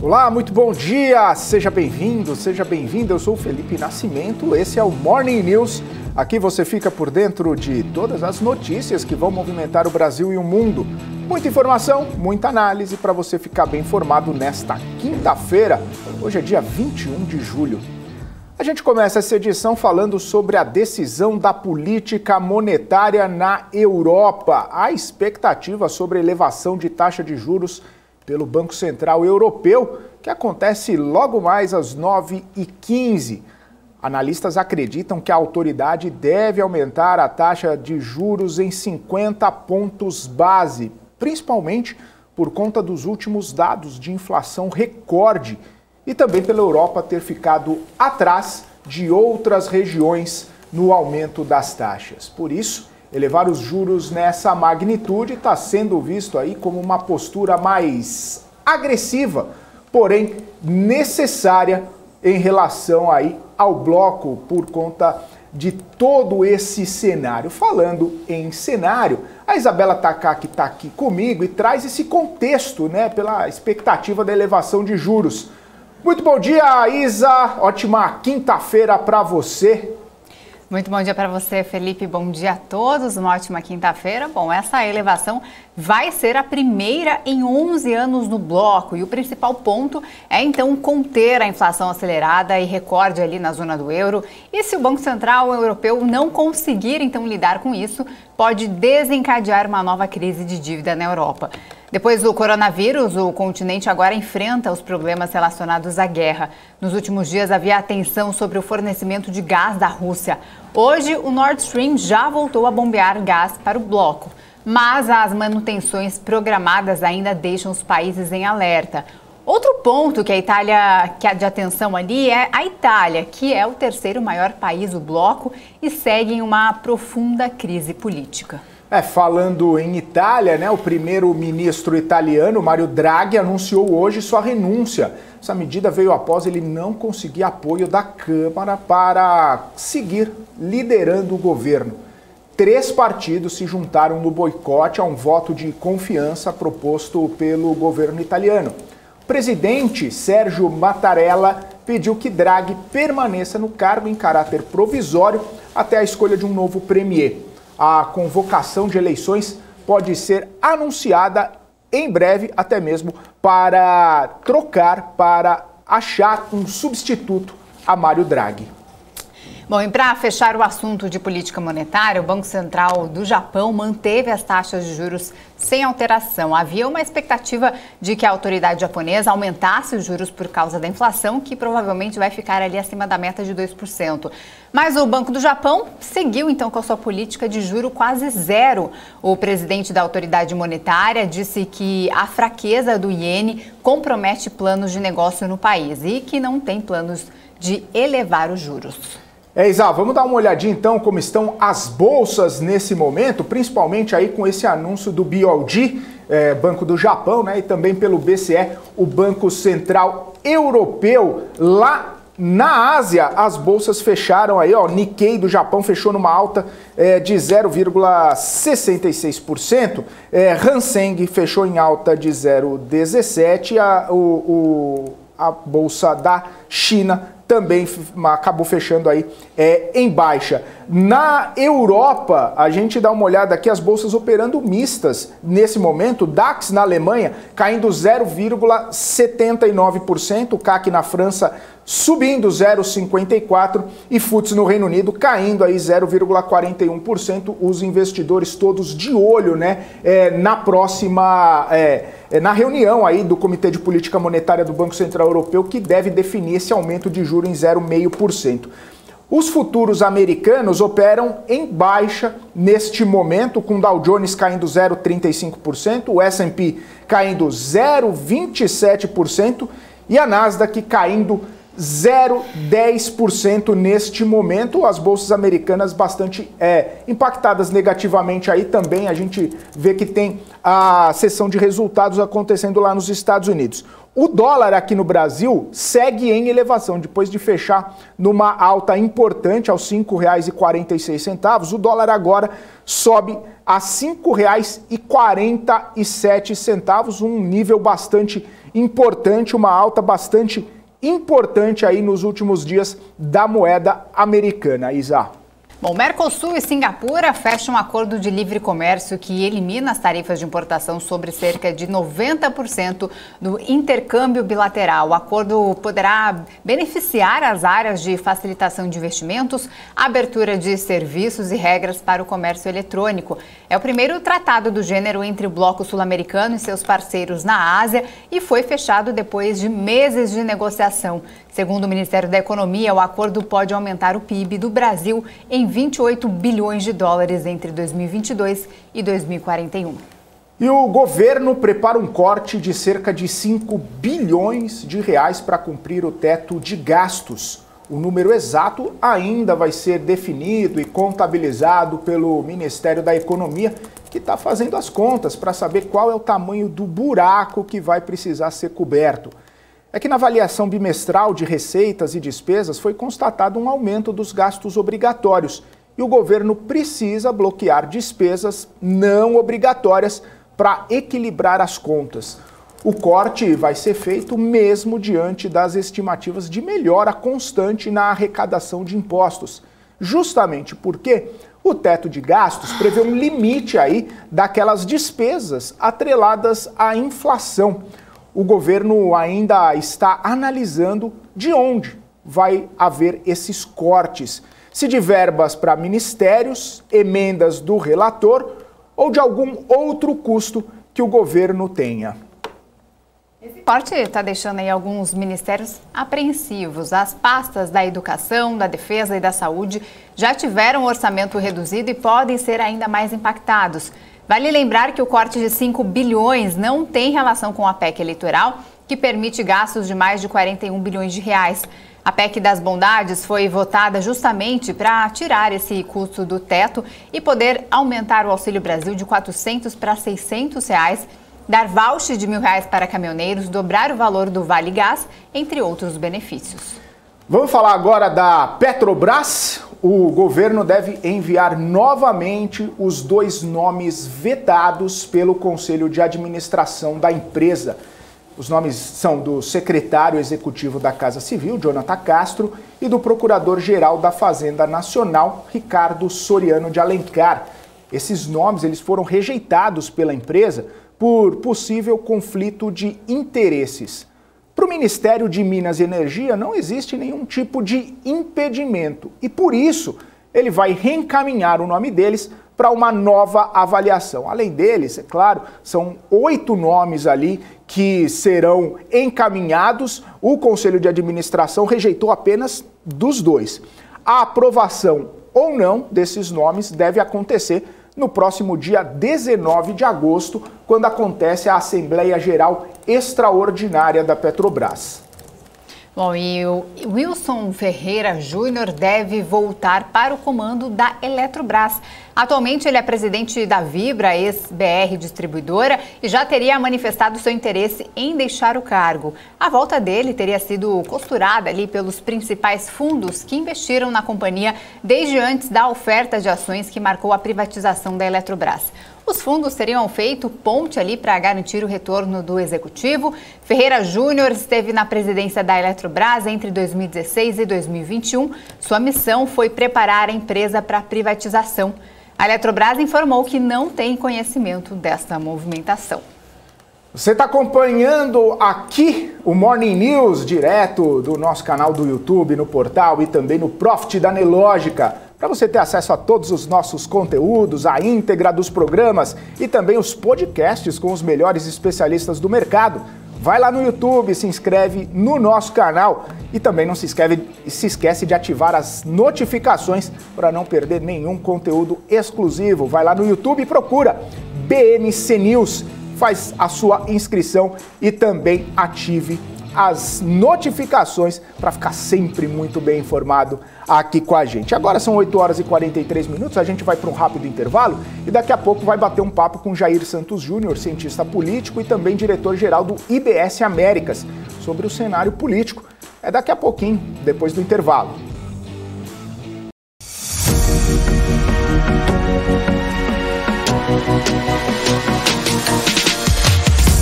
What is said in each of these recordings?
Olá, muito bom dia, seja bem-vindo, seja bem-vinda, eu sou o Felipe Nascimento, esse é o Morning News, aqui você fica por dentro de todas as notícias que vão movimentar o Brasil e o mundo. Muita informação, muita análise para você ficar bem informado nesta quinta-feira, hoje é dia 21 de julho. A gente começa essa edição falando sobre a decisão da política monetária na Europa, a expectativa sobre a elevação de taxa de juros pelo Banco Central Europeu, que acontece logo mais às 9h15. Analistas acreditam que a autoridade deve aumentar a taxa de juros em 50 pontos base, principalmente por conta dos últimos dados de inflação recorde e também pela Europa ter ficado atrás de outras regiões no aumento das taxas. Por isso, elevar os juros nessa magnitude está sendo visto aí como uma postura mais agressiva, porém necessária em relação aí ao bloco por conta de todo esse cenário. Falando em cenário, a Isabela Takaki está aqui comigo e traz esse contexto, né, pela expectativa da elevação de juros. Muito bom dia, Isa, ótima quinta-feira para você. Muito bom dia para você, Felipe. Bom dia a todos. Uma ótima quinta-feira. Bom, essa elevação vai ser a primeira em 11 anos no bloco e o principal ponto é, então, conter a inflação acelerada e recorde ali na zona do euro. E se o Banco Central Europeu não conseguir, então, lidar com isso, pode desencadear uma nova crise de dívida na Europa. Depois do coronavírus, o continente agora enfrenta os problemas relacionados à guerra. Nos últimos dias havia atenção sobre o fornecimento de gás da Rússia. Hoje, o Nord Stream já voltou a bombear gás para o bloco, mas as manutenções programadas ainda deixam os países em alerta. Outro ponto que a Itália quer de atenção ali é a Itália, que é o terceiro maior país do bloco e segue em uma profunda crise política. Falando em Itália, né, o primeiro-ministro italiano, Mario Draghi, anunciou hoje sua renúncia. Essa medida veio após ele não conseguir apoio da Câmara para seguir liderando o governo. 3 partidos se juntaram no boicote a um voto de confiança proposto pelo governo italiano. O presidente Sergio Mattarella pediu que Draghi permaneça no cargo em caráter provisório até a escolha de um novo premier. A convocação de eleições pode ser anunciada em breve, até mesmo para achar um substituto a Mario Draghi. Bom, e para fechar o assunto de política monetária, o Banco Central do Japão manteve as taxas de juros sem alteração. Havia uma expectativa de que a autoridade japonesa aumentasse os juros por causa da inflação, que provavelmente vai ficar ali acima da meta de 2%. Mas o Banco do Japão seguiu então com a sua política de juro quase zero. O presidente da autoridade monetária disse que a fraqueza do iene compromete planos de negócio no país e que não tem planos de elevar os juros. Isa, vamos dar uma olhadinha então como estão as bolsas nesse momento, principalmente aí com esse anúncio do BOJ, Banco do Japão, né, e também pelo BCE, o Banco Central Europeu. Lá na Ásia, as bolsas fecharam aí, ó, Nikkei do Japão fechou numa alta de 0,66%, Hang Seng fechou em alta de 0,17%, a bolsa da China também acabou fechando aí em baixa. Na Europa, a gente dá uma olhada aqui, as bolsas operando mistas nesse momento, DAX na Alemanha caindo 0,79%, o CAC na França subindo 0,54% e FTSE no Reino Unido caindo aí 0,41%, os investidores todos de olho, né, na próxima, na reunião aí do Comitê de Política Monetária do Banco Central Europeu, que deve definir esse aumento de juros em 0,5%. Os futuros americanos operam em baixa neste momento, com o Dow Jones caindo 0,35%, o S&P caindo 0,27% e a Nasdaq caindo 0,10% neste momento. As bolsas americanas bastante impactadas negativamente aí também. A gente vê que tem a sessão de resultados acontecendo lá nos Estados Unidos. O dólar aqui no Brasil segue em elevação. Depois de fechar numa alta importante aos R$ 5,46, o dólar agora sobe a R$ 5,47, um nível bastante importante, uma alta bastante importante aí nos últimos dias da moeda americana. Isa. Bom, Mercosul e Singapura fecham um acordo de livre comércio que elimina as tarifas de importação sobre cerca de 90% do intercâmbio bilateral. O acordo poderá beneficiar as áreas de facilitação de investimentos, abertura de serviços e regras para o comércio eletrônico. É o primeiro tratado do gênero entre o bloco sul-americano e seus parceiros na Ásia e foi fechado depois de meses de negociação. Segundo o Ministério da Economia, o acordo pode aumentar o PIB do Brasil em 28 bilhões de dólares entre 2022 e 2041. E o governo prepara um corte de cerca de 5 bilhões de reais para cumprir o teto de gastos. O número exato ainda vai ser definido e contabilizado pelo Ministério da Economia, que está fazendo as contas para saber qual é o tamanho do buraco que vai precisar ser coberto. É que na avaliação bimestral de receitas e despesas foi constatado um aumento dos gastos obrigatórios e o governo precisa bloquear despesas não obrigatórias para equilibrar as contas. O corte vai ser feito mesmo diante das estimativas de melhora constante na arrecadação de impostos, justamente porque o teto de gastos prevê um limite aí daquelas despesas atreladas à inflação. O governo ainda está analisando de onde vai haver esses cortes, se de verbas para ministérios, emendas do relator ou de algum outro custo que o governo tenha. Esse corte está deixando aí alguns ministérios apreensivos. As pastas da educação, da defesa e da saúde já tiveram orçamento reduzido e podem ser ainda mais impactados. Vale lembrar que o corte de 5 bilhões não tem relação com a PEC eleitoral, que permite gastos de mais de 41 bilhões de reais. A PEC das bondades foi votada justamente para tirar esse custo do teto e poder aumentar o Auxílio Brasil de R$ 400 para R$ 600, dar voucher de R$ 1.000 para caminhoneiros, dobrar o valor do Vale Gás, entre outros benefícios. Vamos falar agora da Petrobras. O governo deve enviar novamente os 2 nomes vetados pelo Conselho de Administração da empresa. Os nomes são do secretário executivo da Casa Civil, Jonathan Castro, e do procurador-geral da Fazenda Nacional, Ricardo Soriano de Alencar. Esses nomes eles foram rejeitados pela empresa por possível conflito de interesses. Para o Ministério de Minas e Energia não existe nenhum tipo de impedimento e, por isso, ele vai reencaminhar o nome deles para uma nova avaliação. Além deles, é claro, são 8 nomes ali que serão encaminhados. O Conselho de Administração rejeitou apenas dos 2. A aprovação ou não desses nomes deve acontecer no próximo dia 19 de agosto, quando acontece a Assembleia Geral Extraordinária da Petrobras. Bom, e o Wilson Ferreira Júnior deve voltar para o comando da Eletrobras. Atualmente ele é presidente da Vibra, ex-BR Distribuidora, e já teria manifestado seu interesse em deixar o cargo. A volta dele teria sido costurada ali pelos principais fundos que investiram na companhia desde antes da oferta de ações que marcou a privatização da Eletrobras. Os fundos teriam feito ponte ali para garantir o retorno do executivo. Ferreira Júnior esteve na presidência da Eletrobras entre 2016 e 2021. Sua missão foi preparar a empresa para a privatização. A Eletrobras informou que não tem conhecimento desta movimentação. Você está acompanhando aqui o Morning News, direto do nosso canal do YouTube, no portal e também no Profit da Nelógica. Para você ter acesso a todos os nossos conteúdos, a íntegra dos programas e também os podcasts com os melhores especialistas do mercado, vai lá no YouTube, se inscreve no nosso canal e também não se esquece de ativar as notificações para não perder nenhum conteúdo exclusivo. Vai lá no YouTube e procura BNC News, faz a sua inscrição e também ative as notificações para ficar sempre muito bem informado aqui com a gente. Agora são 8 horas e 43 minutos, a gente vai para um rápido intervalo e daqui a pouco vai bater um papo com Jair Santos Júnior, cientista político e também diretor-geral do IBS Américas, sobre o cenário político. É daqui a pouquinho, depois do intervalo.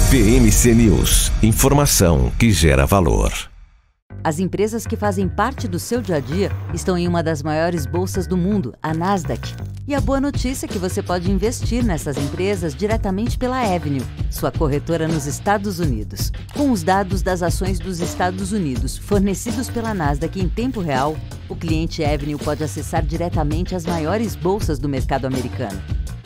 BMC News, informação que gera valor. As empresas que fazem parte do seu dia a dia estão em uma das maiores bolsas do mundo, a Nasdaq. E a boa notícia é que você pode investir nessas empresas diretamente pela Avenue, sua corretora nos Estados Unidos. Com os dados das ações dos Estados Unidos fornecidos pela Nasdaq em tempo real, o cliente Avenue pode acessar diretamente as maiores bolsas do mercado americano.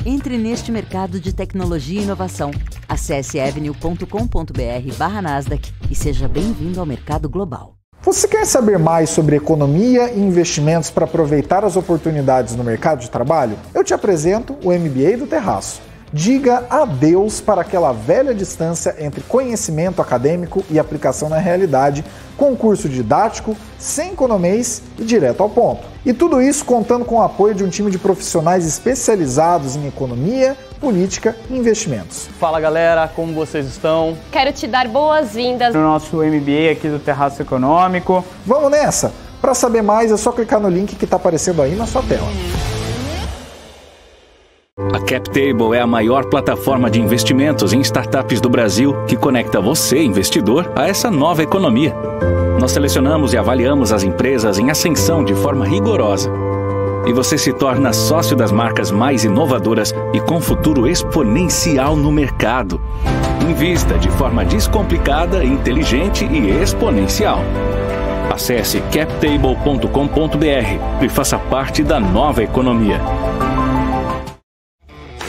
Entre neste mercado de tecnologia e inovação. Acesse avenue.com.br/Nasdaq e seja bem-vindo ao mercado global. Você quer saber mais sobre economia e investimentos para aproveitar as oportunidades no mercado de trabalho? Eu te apresento o MBA do Terraço. Diga adeus para aquela velha distância entre conhecimento acadêmico e aplicação na realidade, com um curso didático, sem economês e direto ao ponto. E tudo isso contando com o apoio de um time de profissionais especializados em economia, política e investimentos. Fala galera, como vocês estão? Quero te dar boas-vindas no nosso MBA aqui do Terraço Econômico. Vamos nessa? Para saber mais é só clicar no link que está aparecendo aí na sua tela. A CapTable é a maior plataforma de investimentos em startups do Brasil que conecta você, investidor, a essa nova economia. Nós selecionamos e avaliamos as empresas em ascensão de forma rigorosa. E você se torna sócio das marcas mais inovadoras e com futuro exponencial no mercado. Invista de forma descomplicada, inteligente e exponencial. Acesse captable.com.br e faça parte da nova economia.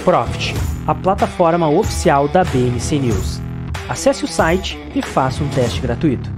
Profit, a plataforma oficial da BMC News. Acesse o site e faça um teste gratuito.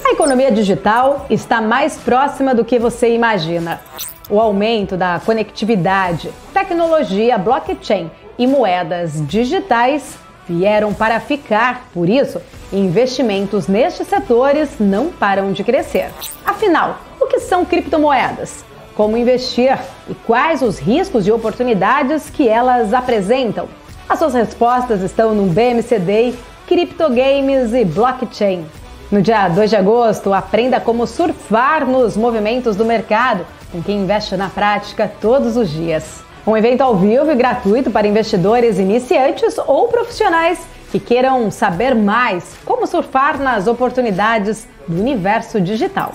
A economia digital está mais próxima do que você imagina. O aumento da conectividade, tecnologia, blockchain e moedas digitais vieram para ficar. Por isso, investimentos nestes setores não param de crescer. Afinal, o que são criptomoedas? Como investir e quais os riscos e oportunidades que elas apresentam? As suas respostas estão no BMC Day, Criptogames e Blockchain. No dia 2 de agosto, aprenda como surfar nos movimentos do mercado com quem investe na prática todos os dias. Um evento ao vivo e gratuito para investidores iniciantes ou profissionais que queiram saber mais como surfar nas oportunidades do universo digital.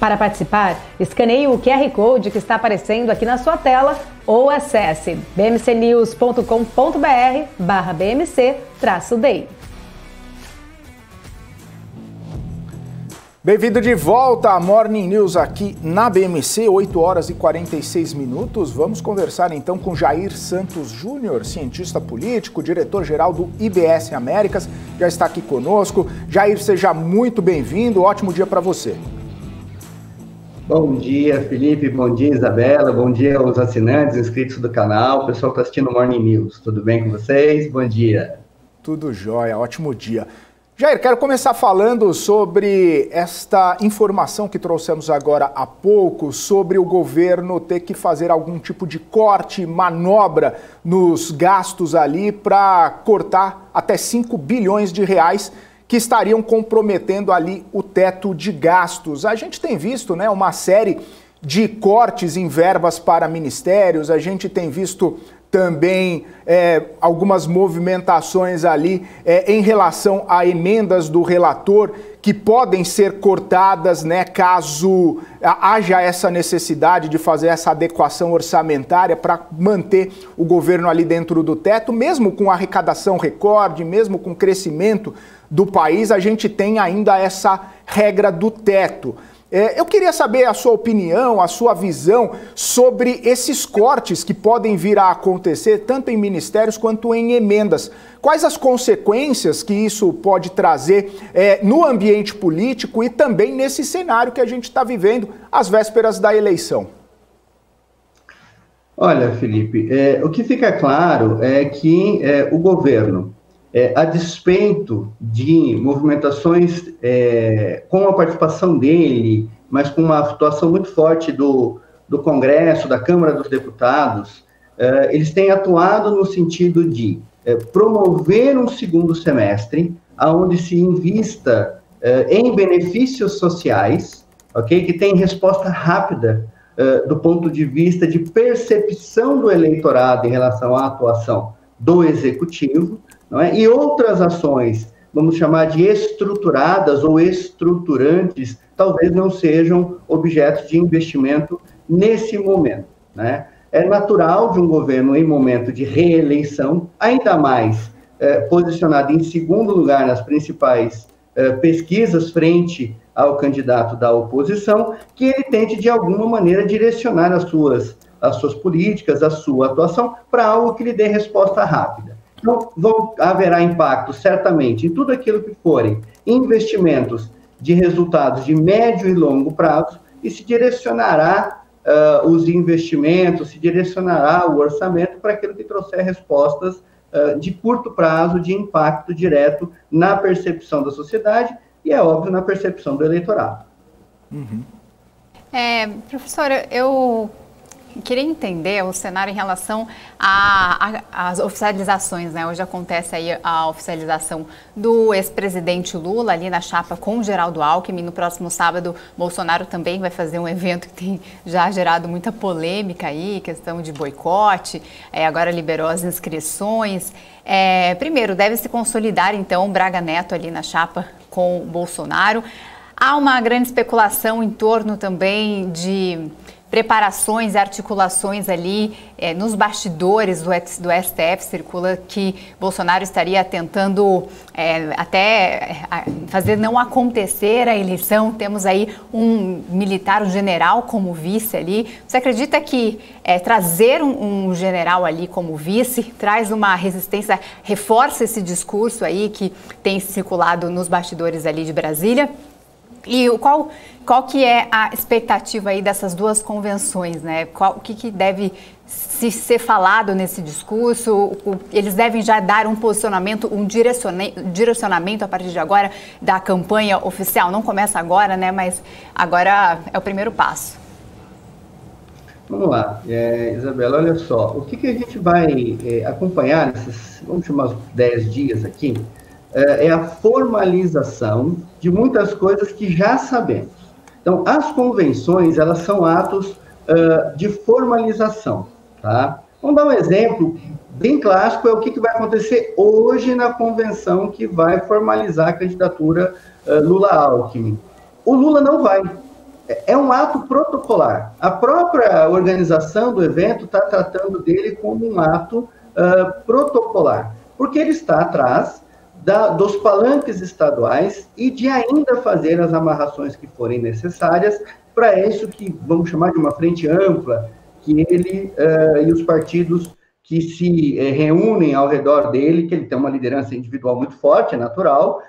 Para participar, escaneie o QR Code que está aparecendo aqui na sua tela ou acesse bmcnews.com.br/bmc-day. Bem-vindo de volta à Morning News aqui na BMC, 8 horas e 46 minutos. Vamos conversar então com Jair Santos Júnior, cientista político, diretor-geral do IBS Américas. Já está aqui conosco. Jair, seja muito bem-vindo. Ótimo dia para você. Bom dia, Felipe. Bom dia, Isabela. Bom dia aos assinantes, inscritos do canal, pessoal que está assistindo o Morning News. Tudo bem com vocês? Bom dia. Tudo jóia, ótimo dia. Jair, quero começar falando sobre esta informação que trouxemos agora há pouco, sobre o governo ter que fazer algum tipo de corte, manobra nos gastos ali para cortar até 5 bilhões de reais que estariam comprometendo ali o teto de gastos. A gente tem visto, né, uma série de cortes em verbas para ministérios, a gente tem visto também algumas movimentações ali em relação a emendas do relator que podem ser cortadas, né, caso haja essa necessidade de fazer essa adequação orçamentária para manter o governo ali dentro do teto, mesmo com arrecadação recorde, mesmo com crescimento do país, a gente tem ainda essa regra do teto. Eu queria saber a sua opinião, a sua visão sobre esses cortes que podem vir a acontecer tanto em ministérios quanto em emendas. Quais as consequências que isso pode trazer no ambiente político e também nesse cenário que a gente está vivendo às vésperas da eleição? Olha, Felipe, o que fica claro é que o governo a despeito de movimentações com a participação dele, mas com uma atuação muito forte do Congresso, da Câmara dos Deputados, eles têm atuado no sentido de promover um segundo semestre, onde se invista em benefícios sociais, ok? Que tem resposta rápida do ponto de vista de percepção do eleitorado em relação à atuação do Executivo, não é? E outras ações, vamos chamar de estruturadas ou estruturantes, talvez não sejam objetos de investimento nesse momento, né? É natural de um governo em momento de reeleição, ainda mais posicionado em segundo lugar nas principais pesquisas frente ao candidato da oposição, que ele tente de alguma maneira direcionar as suas políticas, a sua atuação para algo que lhe dê resposta rápida. Então, haverá impacto certamente em tudo aquilo que forem investimentos de resultados de médio e longo prazo, e se direcionará os investimentos, se direcionará o orçamento para aquilo que trouxer respostas de curto prazo, de impacto direto na percepção da sociedade e, é óbvio, na percepção do eleitorado. Uhum. Professora, eu queria entender o cenário em relação às oficializações, né? Hoje acontece aí a oficialização do ex-presidente Lula ali na chapa com Geraldo Alckmin. No próximo sábado, Bolsonaro também vai fazer um evento que tem já gerado muita polêmica aí, questão de boicote, agora liberou as inscrições. Primeiro, deve se consolidar então Braga Neto ali na chapa com Bolsonaro. Há uma grande especulação em torno também de preparações e articulações ali nos bastidores do STF. Circula que Bolsonaro estaria tentando até fazer não acontecer a eleição. Temos aí um militar, um general como vice ali. Você acredita que trazer um general ali como vice traz uma resistência, reforça esse discurso aí que tem circulado nos bastidores ali de Brasília? E qual que é a expectativa aí dessas duas convenções, né? O que deve ser falado nesse discurso? Eles devem já dar um posicionamento, um direcionamento a partir de agora da campanha oficial? Não começa agora, né? Mas agora é o primeiro passo. Vamos lá, Isabela, olha só. O que a gente vai acompanhar nesses, vamos chamar, 10 dias aqui, é a formalização de muitas coisas que já sabemos. Então, as convenções, elas são atos de formalização, tá? Vamos dar um exemplo bem clássico, é o que vai acontecer hoje na convenção que vai formalizar a candidatura Lula-Alckmin. O Lula não vai. É um ato protocolar. A própria organização do evento está tratando dele como um ato protocolar, porque ele está atrás dos palanques estaduais e de ainda fazer as amarrações que forem necessárias para isso que vamos chamar de uma frente ampla, que ele e os partidos que se reúnem ao redor dele, que ele tem uma liderança individual muito forte, é natural,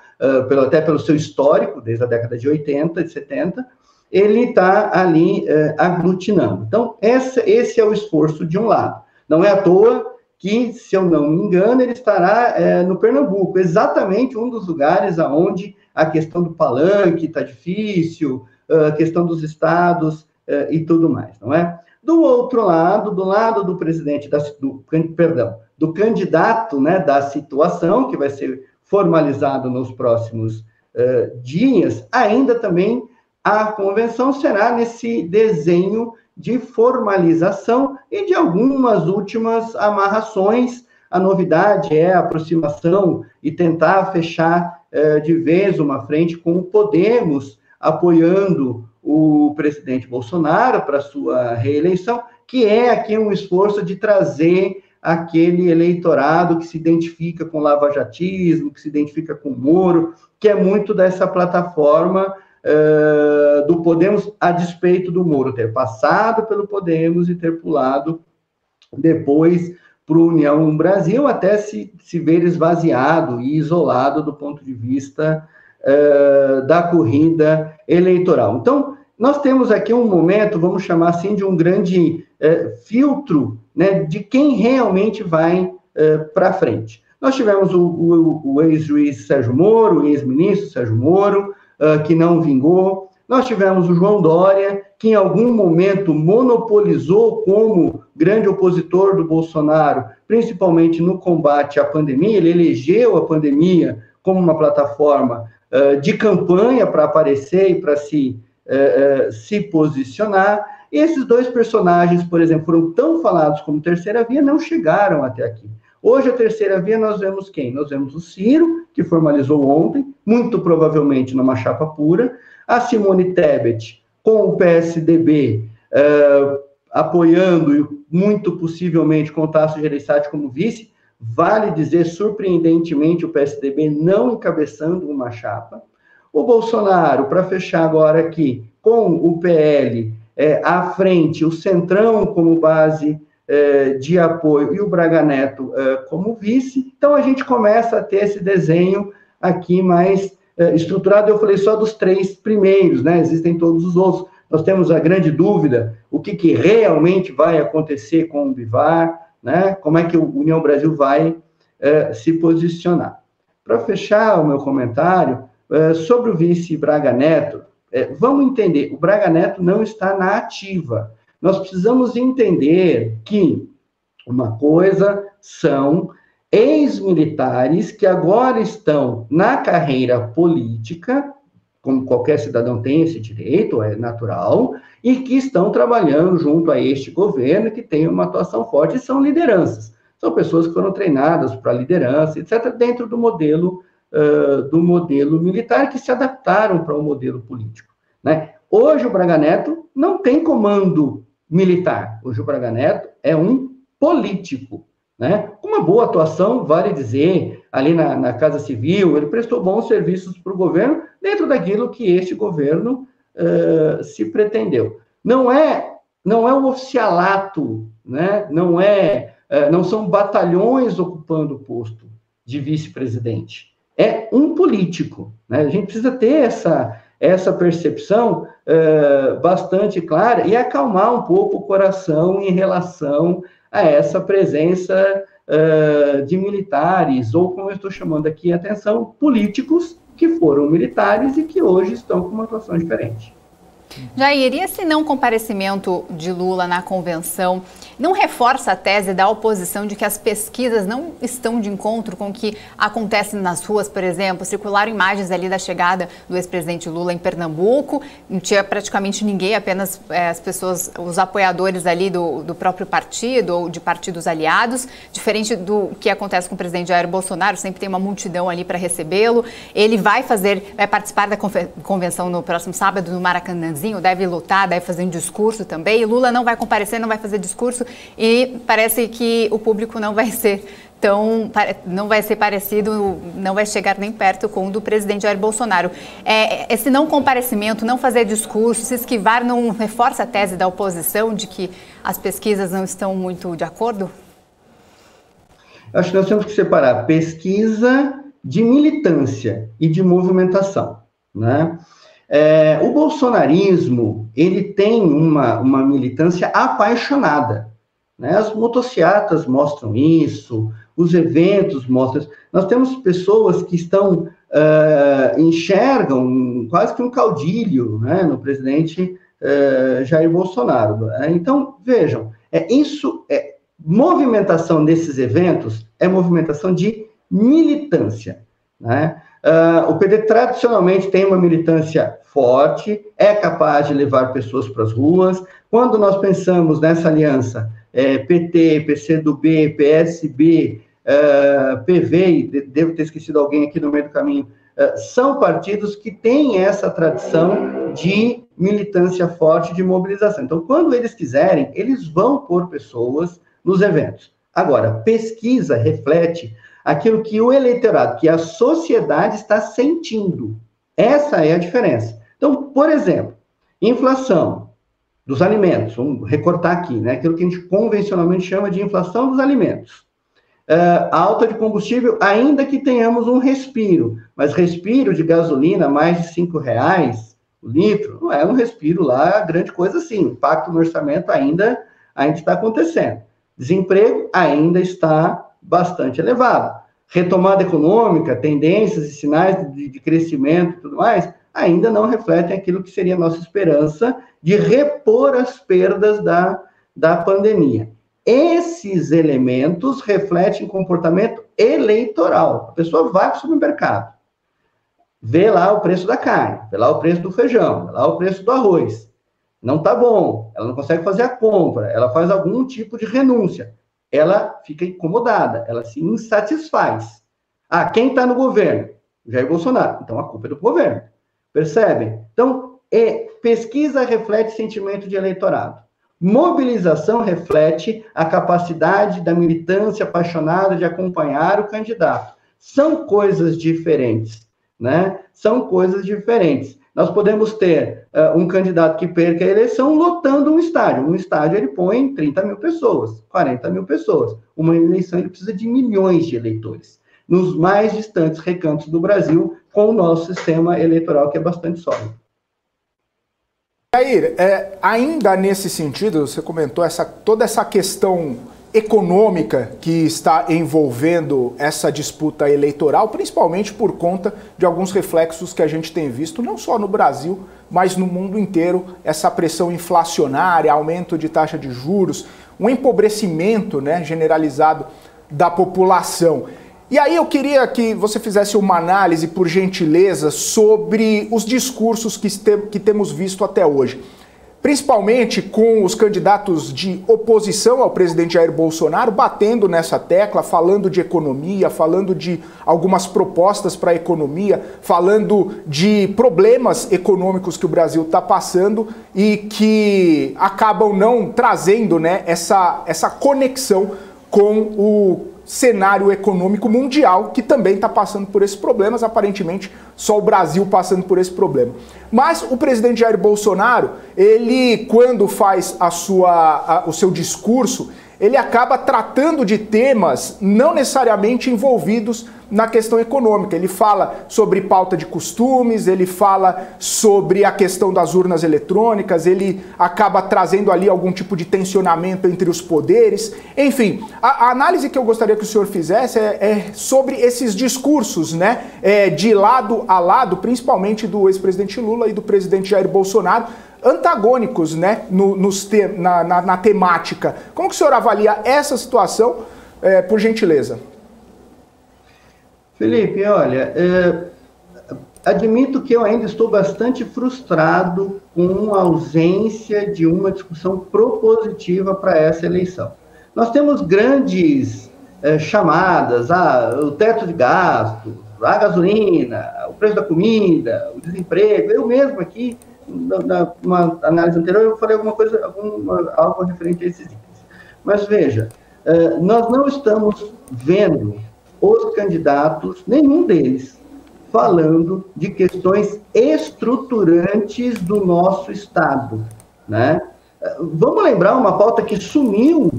até pelo seu histórico, desde a década de 80 e 70, ele está ali aglutinando. Então, esse é o esforço de um lado. Não é à toa que, se eu não me engano, ele estará no Pernambuco, exatamente um dos lugares onde a questão do palanque está difícil, a questão dos estados e tudo mais, não é? Do outro lado, do lado do presidente, do candidato, né, da situação, que vai ser formalizado nos próximos dias, ainda também a convenção será nesse desenho de formalização e de algumas últimas amarrações. A novidade é a aproximação e tentar fechar de vez uma frente com o Podemos, apoiando o presidente Bolsonaro para sua reeleição, que é aqui um esforço de trazer aquele eleitorado que se identifica com lavajatismo, que se identifica com Moro, que é muito dessa plataforma do Podemos, a despeito do Moro ter passado pelo Podemos e ter pulado depois para o União Brasil, até se ver esvaziado e isolado do ponto de vista da corrida eleitoral. Então, nós temos aqui um momento, vamos chamar assim, de um grande filtro, né, de quem realmente vai para frente. Nós tivemos o ex-juiz Sérgio Moro, o ex-ministro Sérgio Moro, que não vingou. Nós tivemos o João Dória, que em algum momento monopolizou como grande opositor do Bolsonaro, principalmente no combate à pandemia. Ele elegeu a pandemia como uma plataforma de campanha para aparecer e para se posicionar. E esses dois personagens, por exemplo, foram tão falados como terceira via, não chegaram até aqui. Hoje, a terceira via, nós vemos quem? Nós vemos o Ciro, que formalizou ontem, muito provavelmente numa chapa pura, a Simone Tebet, com o PSDB, apoiando, e muito possivelmente com o Tasso Gereissati como vice, vale dizer, surpreendentemente, o PSDB não encabeçando uma chapa. O Bolsonaro, para fechar agora aqui, com o PL à frente, o Centrão como base de apoio e o Braga Neto como vice. Então, a gente começa a ter esse desenho aqui mais estruturado. Eu falei só dos três primeiros, né? Existem todos os outros. Nós temos a grande dúvida, o que realmente vai acontecer com o Bivar, né? Como é que o União Brasil vai se posicionar. Para fechar o meu comentário, sobre o vice Braga Neto, vamos entender, o Braga Neto não está na ativa. Nós precisamos entender que uma coisa são ex-militares que agora estão na carreira política, como qualquer cidadão tem esse direito, é natural, e que estão trabalhando junto a este governo, que tem uma atuação forte, e são lideranças. São pessoas que foram treinadas para liderança, etc., dentro do modelo militar, que se adaptaram para o modelo político, né? Hoje o Braga Neto não tem comando militar. Hoje o Braga Neto é um político, né? Com uma boa atuação, vale dizer, ali na Casa Civil, ele prestou bons serviços para o governo, dentro daquilo que este governo se pretendeu. Não é um oficialato, né? Não são batalhões ocupando o posto de vice-presidente. É um político, né? A gente precisa ter essa percepção bastante clara e acalmar um pouco o coração em relação a essa presença de militares, ou como eu estou chamando aqui, atenção, políticos que foram militares e que hoje estão com uma atuação diferente. Jair, e esse não comparecimento de Lula na convenção não reforça a tese da oposição de que as pesquisas não estão de encontro com o que acontece nas ruas, por exemplo? Circularam imagens ali da chegada do ex-presidente Lula em Pernambuco, não tinha praticamente ninguém, apenas as pessoas, os apoiadores ali do próprio partido ou de partidos aliados, diferente do que acontece com o presidente Jair Bolsonaro, sempre tem uma multidão ali para recebê-lo. Ele vai participar da convenção no próximo sábado no Maracanãzinho, deve lutar, deve fazer um discurso também, e Lula não vai comparecer, não vai fazer discurso, e parece que o público não vai ser parecido, não vai chegar nem perto com o do presidente Jair Bolsonaro. Esse não comparecimento, não fazer discurso, se esquivar, não reforça a tese da oposição de que as pesquisas não estão muito de acordo? Acho que nós temos que separar pesquisa de militância e de movimentação, né? O bolsonarismo, ele tem uma militância apaixonada, né? As motociatas mostram isso, os eventos mostram isso. Nós temos pessoas que enxergam quase que um caudilho, né, no presidente Jair Bolsonaro. Então, vejam, movimentação desses eventos é movimentação de militância, né? O PT tradicionalmente tem uma militância forte, é capaz de levar pessoas para as ruas. Quando nós pensamos nessa aliança PT, PCdoB, PSB, PV, e devo ter esquecido alguém aqui no meio do caminho, são partidos que têm essa tradição de militância forte, de mobilização. Então, quando eles quiserem, eles vão pôr pessoas nos eventos. Agora, pesquisa reflete aquilo que o eleitorado, que a sociedade está sentindo. Essa é a diferença. Então, por exemplo, inflação dos alimentos, vamos recortar aqui, né? Aquilo que a gente convencionalmente chama de inflação dos alimentos. Alta de combustível, ainda que tenhamos um respiro, mas respiro de gasolina mais de R$5 o litro, não é um respiro lá, grande coisa assim. O impacto no orçamento ainda está acontecendo. Desemprego ainda está bastante elevado. retomada econômica, tendências e sinais de crescimento e tudo mais, ainda não refletem aquilo que seria a nossa esperança de repor as perdas da pandemia. Esses elementos refletem comportamento eleitoral. A pessoa vai para o supermercado, vê lá o preço da carne, vê lá o preço do feijão, vê lá o preço do arroz. Não está bom, ela não consegue fazer a compra, ela faz algum tipo de renúncia. Ela fica incomodada, ela se insatisfaz. Ah, quem está no governo? Jair Bolsonaro. Então, a culpa é do governo. Percebem? Então, pesquisa reflete sentimento de eleitorado. Mobilização reflete a capacidade da militância apaixonada de acompanhar o candidato. São coisas diferentes, né? São coisas diferentes. Nós podemos ter um candidato que perca a eleição lotando um estádio. Um estádio ele põe 30 mil pessoas, 40 mil pessoas. Uma eleição ele precisa de milhões de eleitores. Nos mais distantes recantos do Brasil, com o nosso sistema eleitoral que é bastante sólido. Jair, ainda nesse sentido, você comentou toda essa questão econômica que está envolvendo essa disputa eleitoral, principalmente por conta de alguns reflexos que a gente tem visto, não só no Brasil, mas no mundo inteiro, essa pressão inflacionária, aumento de taxa de juros, um empobrecimento, né, generalizado da população. E aí eu queria que você fizesse uma análise, por gentileza, sobre os discursos que temos visto até hoje. Principalmente com os candidatos de oposição ao presidente Jair Bolsonaro batendo nessa tecla, falando de economia, falando de algumas propostas para a economia, falando de problemas econômicos que o Brasil está passando e que acabam não trazendo, né, essa conexão com o cenário econômico mundial, que também está passando por esses problemas, aparentemente só o Brasil passando por esse problema. Mas o presidente Jair Bolsonaro, ele, quando faz o seu discurso, ele acaba tratando de temas não necessariamente envolvidos na questão econômica. Ele fala sobre pauta de costumes, ele fala sobre a questão das urnas eletrônicas, ele acaba trazendo ali algum tipo de tensionamento entre os poderes. Enfim, a análise que eu gostaria que o senhor fizesse é sobre esses discursos, né, de lado a lado, principalmente do ex-presidente Lula e do presidente Jair Bolsonaro, antagônicos, né, na temática. Como que o senhor avalia essa situação, por gentileza? Felipe, olha, admito que eu ainda estou bastante frustrado com a ausência de uma discussão propositiva para essa eleição. Nós temos grandes chamadas, o teto de gastos, a gasolina, o preço da comida, o desemprego. Eu mesmo aqui, numa análise anterior, eu falei alguma coisa, algo referente a esses itens. Mas veja, nós não estamos vendo os candidatos, nenhum deles, falando de questões estruturantes do nosso Estado, né? Vamos lembrar uma pauta que sumiu,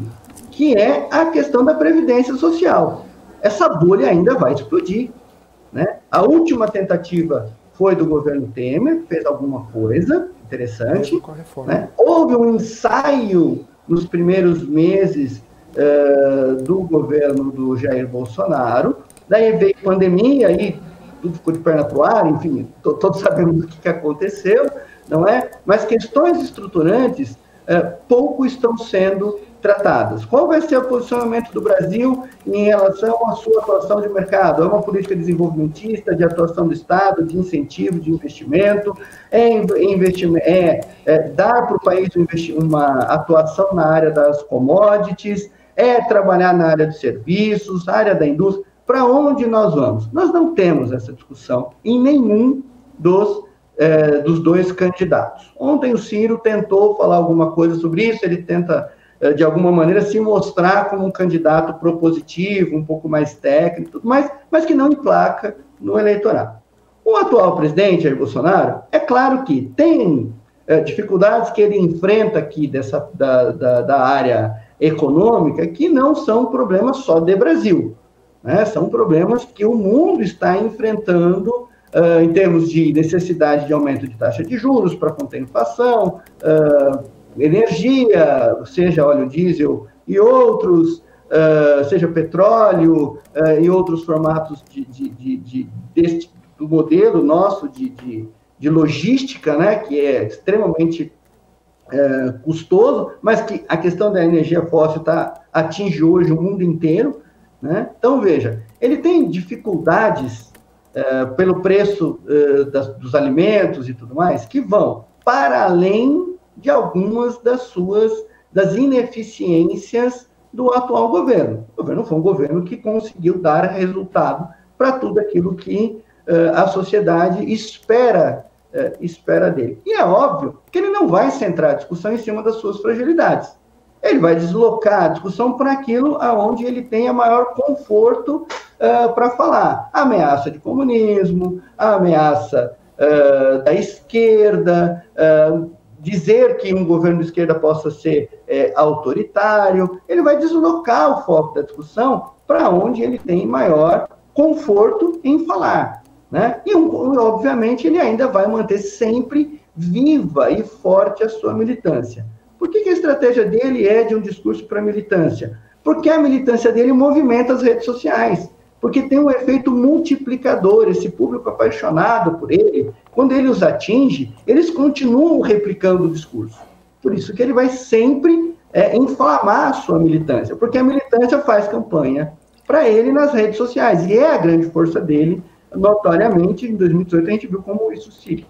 que é a questão da Previdência Social. Essa bolha ainda vai explodir, né? A última tentativa foi do governo Temer, fez alguma coisa interessante, né? Houve um ensaio nos primeiros meses do governo do Jair Bolsonaro, daí veio pandemia, aí tudo ficou de perna pro ar, enfim, todos sabemos o que aconteceu, não é? Mas questões estruturantes pouco estão sendo tratadas. Qual vai ser o posicionamento do Brasil em relação à sua atuação de mercado? É uma política desenvolvimentista, de atuação do Estado, de incentivo, de investimento? Dar para o país uma atuação na área das commodities? Trabalhar na área de serviços, na área da indústria? Para onde nós vamos? Nós não temos essa discussão em nenhum dos dois candidatos. Ontem o Ciro tentou falar alguma coisa sobre isso, ele tenta, de alguma maneira, se mostrar como um candidato propositivo, um pouco mais técnico, mas que não emplaca no eleitorado. O atual presidente, Jair Bolsonaro, é claro que tem dificuldades que ele enfrenta aqui da área econômica, que não são problemas só de Brasil, né? São problemas que o mundo está enfrentando em termos de necessidade de aumento de taxa de juros para conter a inflação, energia, seja óleo diesel e outros, seja petróleo e outros formatos do modelo nosso de logística, né, que é extremamente custoso, mas que a questão da energia fóssil atinge hoje o mundo inteiro, né? Então, veja, ele tem dificuldades pelo preço dos alimentos e tudo mais, que vão para além de algumas das ineficiências do atual governo. O governo foi um governo que conseguiu dar resultado para tudo aquilo que a sociedade espera dele. E é óbvo que ele não vai centrar a discussão em cima das suas fragilidades. Ele vai deslocar a discussão para aquilo aonde ele tem a maior conforto para falar. A ameaça de comunismo, a ameaça da esquerda, dizer que um governo de esquerda possa ser autoritário. Ele vai deslocar o foco da discussão para onde ele tem maior conforto em falar, né? E, obviamente, ele ainda vai manter sempre viva e forte a sua militância. Por que a estratégia dele é de um discurso para a militância? Porque a militância dele movimenta as redes sociais, porque tem um efeito multiplicador. Esse público apaixonado por ele, quando ele os atinge, eles continuam replicando o discurso. Por isso que ele vai sempre inflamar a sua militância, porque a militância faz campanha para ele nas redes sociais, e é a grande força dele, notoriamente. Em 2018 a gente viu como isso se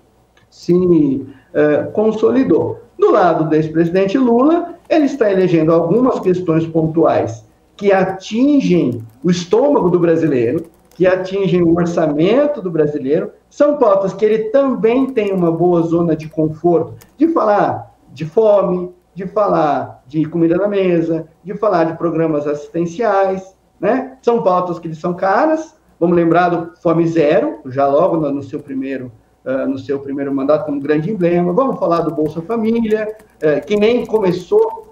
consolidou. Do lado do ex-presidente Lula, ele está elegendo algumas questões pontuais que atingem o estômago do brasileiro, que atingem o orçamento do brasileiro. São pautas que ele também tem uma boa zona de conforto, de falar de fome, de falar de comida na mesa, de falar de programas assistenciais, né? São pautas que são caras. Vamos lembrar do Fome Zero, já logo no seu primeiro mandato, como grande emblema. Vamos falar do Bolsa Família, que nem começou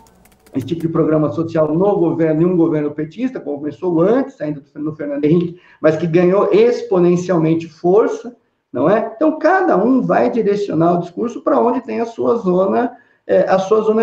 esse tipo de programa social no governo, em um governo petista, começou antes, ainda no Fernando Henrique, mas que ganhou exponencialmente força, não é? Então, cada um vai direcionar o discurso para onde tem a sua zona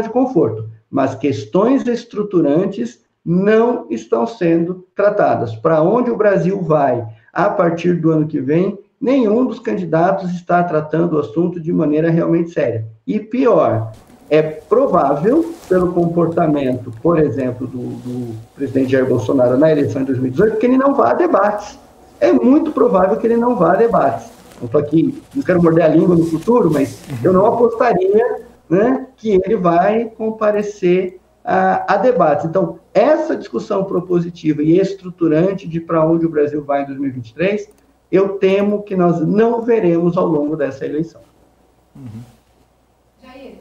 de conforto. Mas questões estruturantes não estão sendo tratadas. Para onde o Brasil vai a partir do ano que vem, nenhum dos candidatos está tratando o assunto de maneira realmente séria. E pior, é provável, pelo comportamento, por exemplo, do presidente Jair Bolsonaro na eleição de 2018, que ele não vá a debates. É muito provável que ele não vá a debates. Não estou aqui, não quero morder a língua no futuro, mas eu não apostaria, né, que ele vai comparecer a debates. Então, essa discussão propositiva e estruturante de para onde o Brasil vai em 2023, eu temo que nós não veremos ao longo dessa eleição. Jair,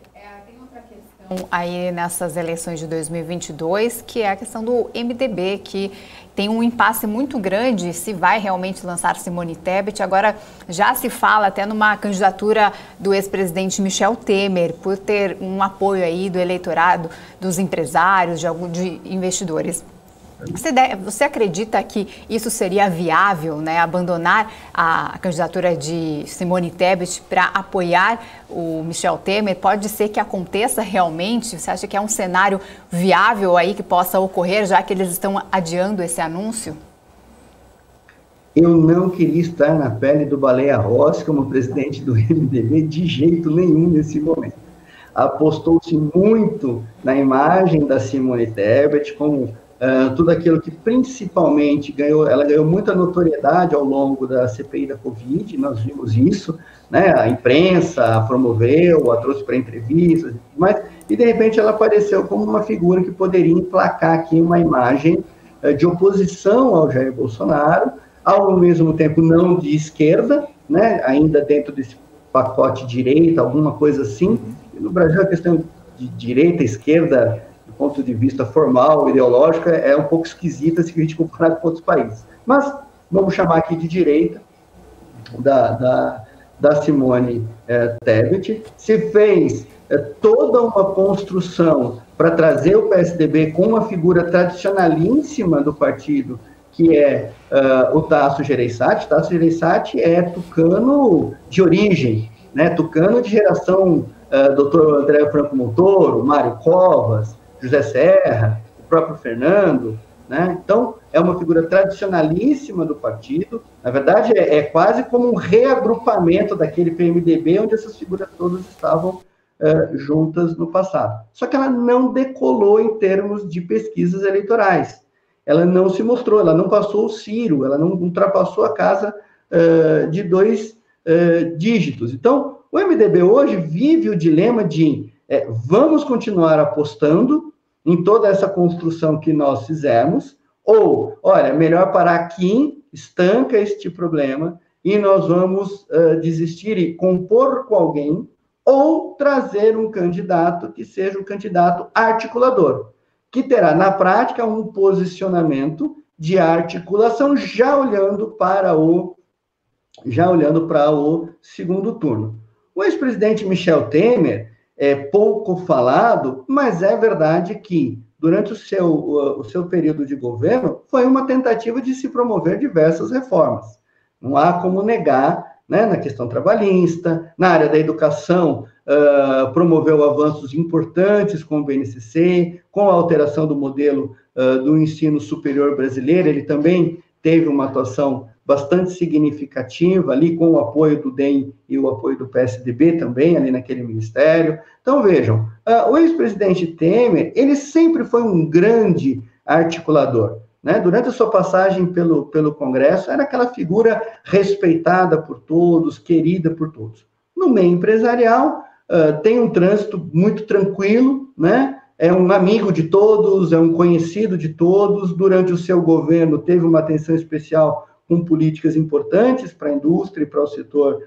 tem outra questão aí nessas eleições de 2022, que é a questão do MDB, que tem um impasse muito grande se vai realmente lançar Simone Tebet. Agora já se fala até numa candidatura do ex-presidente Michel Temer, por ter um apoio aí do eleitorado, dos empresários, de investidores. Você acredita que isso seria viável, né, abandonar a candidatura de Simone Tebet para apoiar o Michel Temer? Pode ser que aconteça realmente? Você acha que é um cenário viável aí que possa ocorrer, já que eles estão adiando esse anúncio? Eu não queria estar na pele do Baleia Rossi como presidente do MDB de jeito nenhum nesse momento. Apostou-se muito na imagem da Simone Tebet como tudo aquilo que principalmente ela ganhou muita notoriedade ao longo da CPI da Covid, nós vimos isso, né? A imprensa a promoveu, a trouxe para entrevistas e tudo mais, e de repente ela apareceu como uma figura que poderia emplacar aqui uma imagem de oposição ao Jair Bolsonaro, ao mesmo tempo não de esquerda, né? Ainda dentro desse pacote direita, alguma coisa assim. E no Brasil a questão de direita, esquerda, do ponto de vista formal, ideológico, é um pouco esquisita se a gente comparar com outros países. Mas vamos chamar aqui de direita da Simone Tebet. Se fez toda uma construção para trazer o PSDB com uma figura tradicionalíssima do partido, que é o Tasso Gereissati. Tasso Gereissati é tucano de origem, né? Tucano de geração Dr. André Franco Montoro, Mário Covas, José Serra, o próprio Fernando, né? Então, é uma figura tradicionalíssima do partido. Na verdade, é quase como um reagrupamento daquele PMDB, onde essas figuras todas estavam juntas no passado. Só que ela não decolou em termos de pesquisas eleitorais. Ela não se mostrou, ela não passou o Ciro, ela não ultrapassou a casa de 2 dígitos. Então, o MDB hoje vive o dilema de vamos continuar apostando em toda essa construção que nós fizemos, ou, olha, melhor parar aqui, estanca este problema, e nós vamos desistir e compor com alguém, ou trazer um candidato que seja um candidato articulador, que terá, na prática, um posicionamento de articulação, já olhando para o segundo turno. O ex-presidente Michel Temer é pouco falado, mas é verdade que, durante o seu período de governo, foi uma tentativa de se promover diversas reformas. Não há como negar, né, na questão trabalhista, na área da educação, promoveu avanços importantes com o BNCC, com a alteração do modelo do ensino superior brasileiro. Ele também teve uma atuação bastante significativa ali, com o apoio do DEM e o apoio do PSDB também, ali naquele ministério. Então, vejam, o ex-presidente Temer, ele sempre foi um grande articulador, né? Durante a sua passagem pelo Congresso, era aquela figura respeitada por todos, querida por todos. No meio empresarial, tem um trânsito muito tranquilo, né? É um amigo de todos, é um conhecido de todos. Durante o seu governo, teve uma atenção especial com políticas importantes para a indústria e para o setor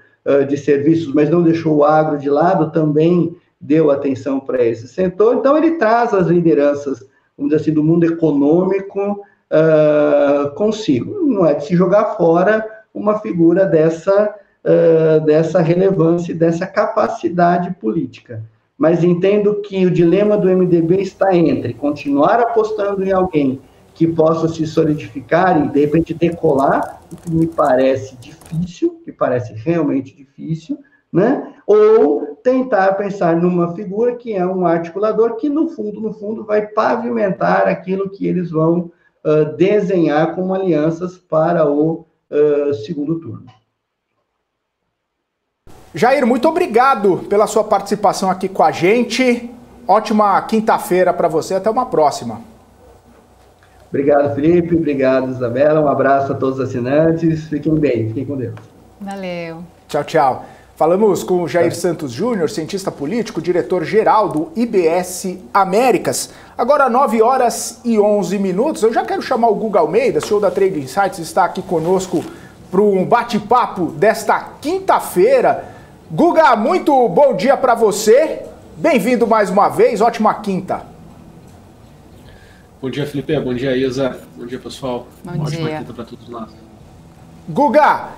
de serviços, mas não deixou o agro de lado, também deu atenção para esse setor. Então, ele traz as lideranças, vamos dizer assim, do mundo econômico consigo. Não é de se jogar fora uma figura dessa relevância e dessa capacidade política. Mas entendo que o dilema do MDB está entre continuar apostando em alguém que possa se solidificar e, de repente, decolar, o que me parece difícil, que parece realmente difícil, né? Ou tentar pensar numa figura que é um articulador que, no fundo, vai pavimentar aquilo que eles vão desenhar como alianças para o segundo turno. Jair, muito obrigado pela sua participação aqui com a gente. Ótima quinta-feira para você. Até uma próxima. Obrigado, Felipe. Obrigado, Isabela. Um abraço a todos os assinantes. Fiquem bem. Fiquem com Deus. Valeu. Tchau, tchau. Falamos com o Jair Santos Júnior, cientista político, diretor-geral do IBS Américas. Agora, 9h11. Eu já quero chamar o Guga Almeida, CEO da Trade Insights, está aqui conosco para um bate-papo desta quinta-feira. Guga, muito bom dia para você. Bem-vindo mais uma vez. Ótima quinta. Bom dia, Felipe. Bom dia, Isa. Bom dia, pessoal. Ótima quinta para todos nós. Guga,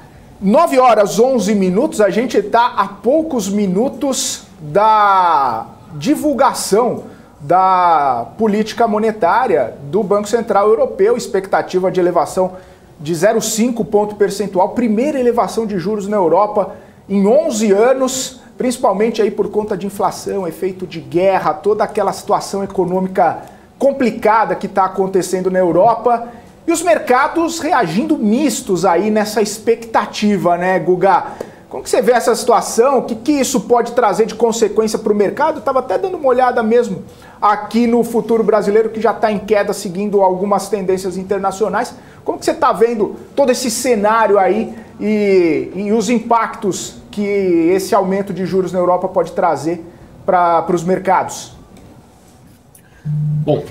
9h11. A gente está a poucos minutos da divulgação da política monetária do Banco Central Europeu. Expectativa de elevação de 0,5 ponto percentual. Primeira elevação de juros na Europa em 11 anos, principalmente aí por conta de inflação, efeito de guerra, toda aquela situação econômica complicada que está acontecendo na Europa. E os mercados reagindo mistos aí nessa expectativa, né, Guga? Como que você vê essa situação? O que isso pode trazer de consequência para o mercado? Estava até dando uma olhada mesmo aqui no futuro brasileiro, que já está em queda, seguindo algumas tendências internacionais. Como que você está vendo todo esse cenário aí e os impactos que esse aumento de juros na Europa pode trazer para os mercados? Bom,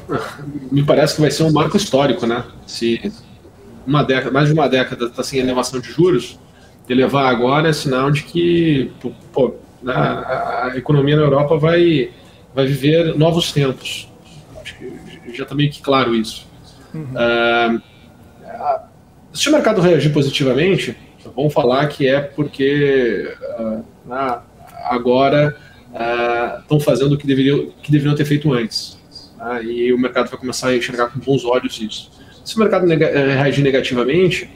me parece que vai ser um marco histórico, né? Se mais de uma década está sem elevação de juros, elevar agora é sinal de que a economia na Europa vai viver novos tempos. Acho que já está meio que claro isso. Se o mercado reagir positivamente, vamos falar que é porque agora estão fazendo o que deveriam ter feito antes. E o mercado vai começar a enxergar com bons olhos isso. Se o mercado reagir negativamente,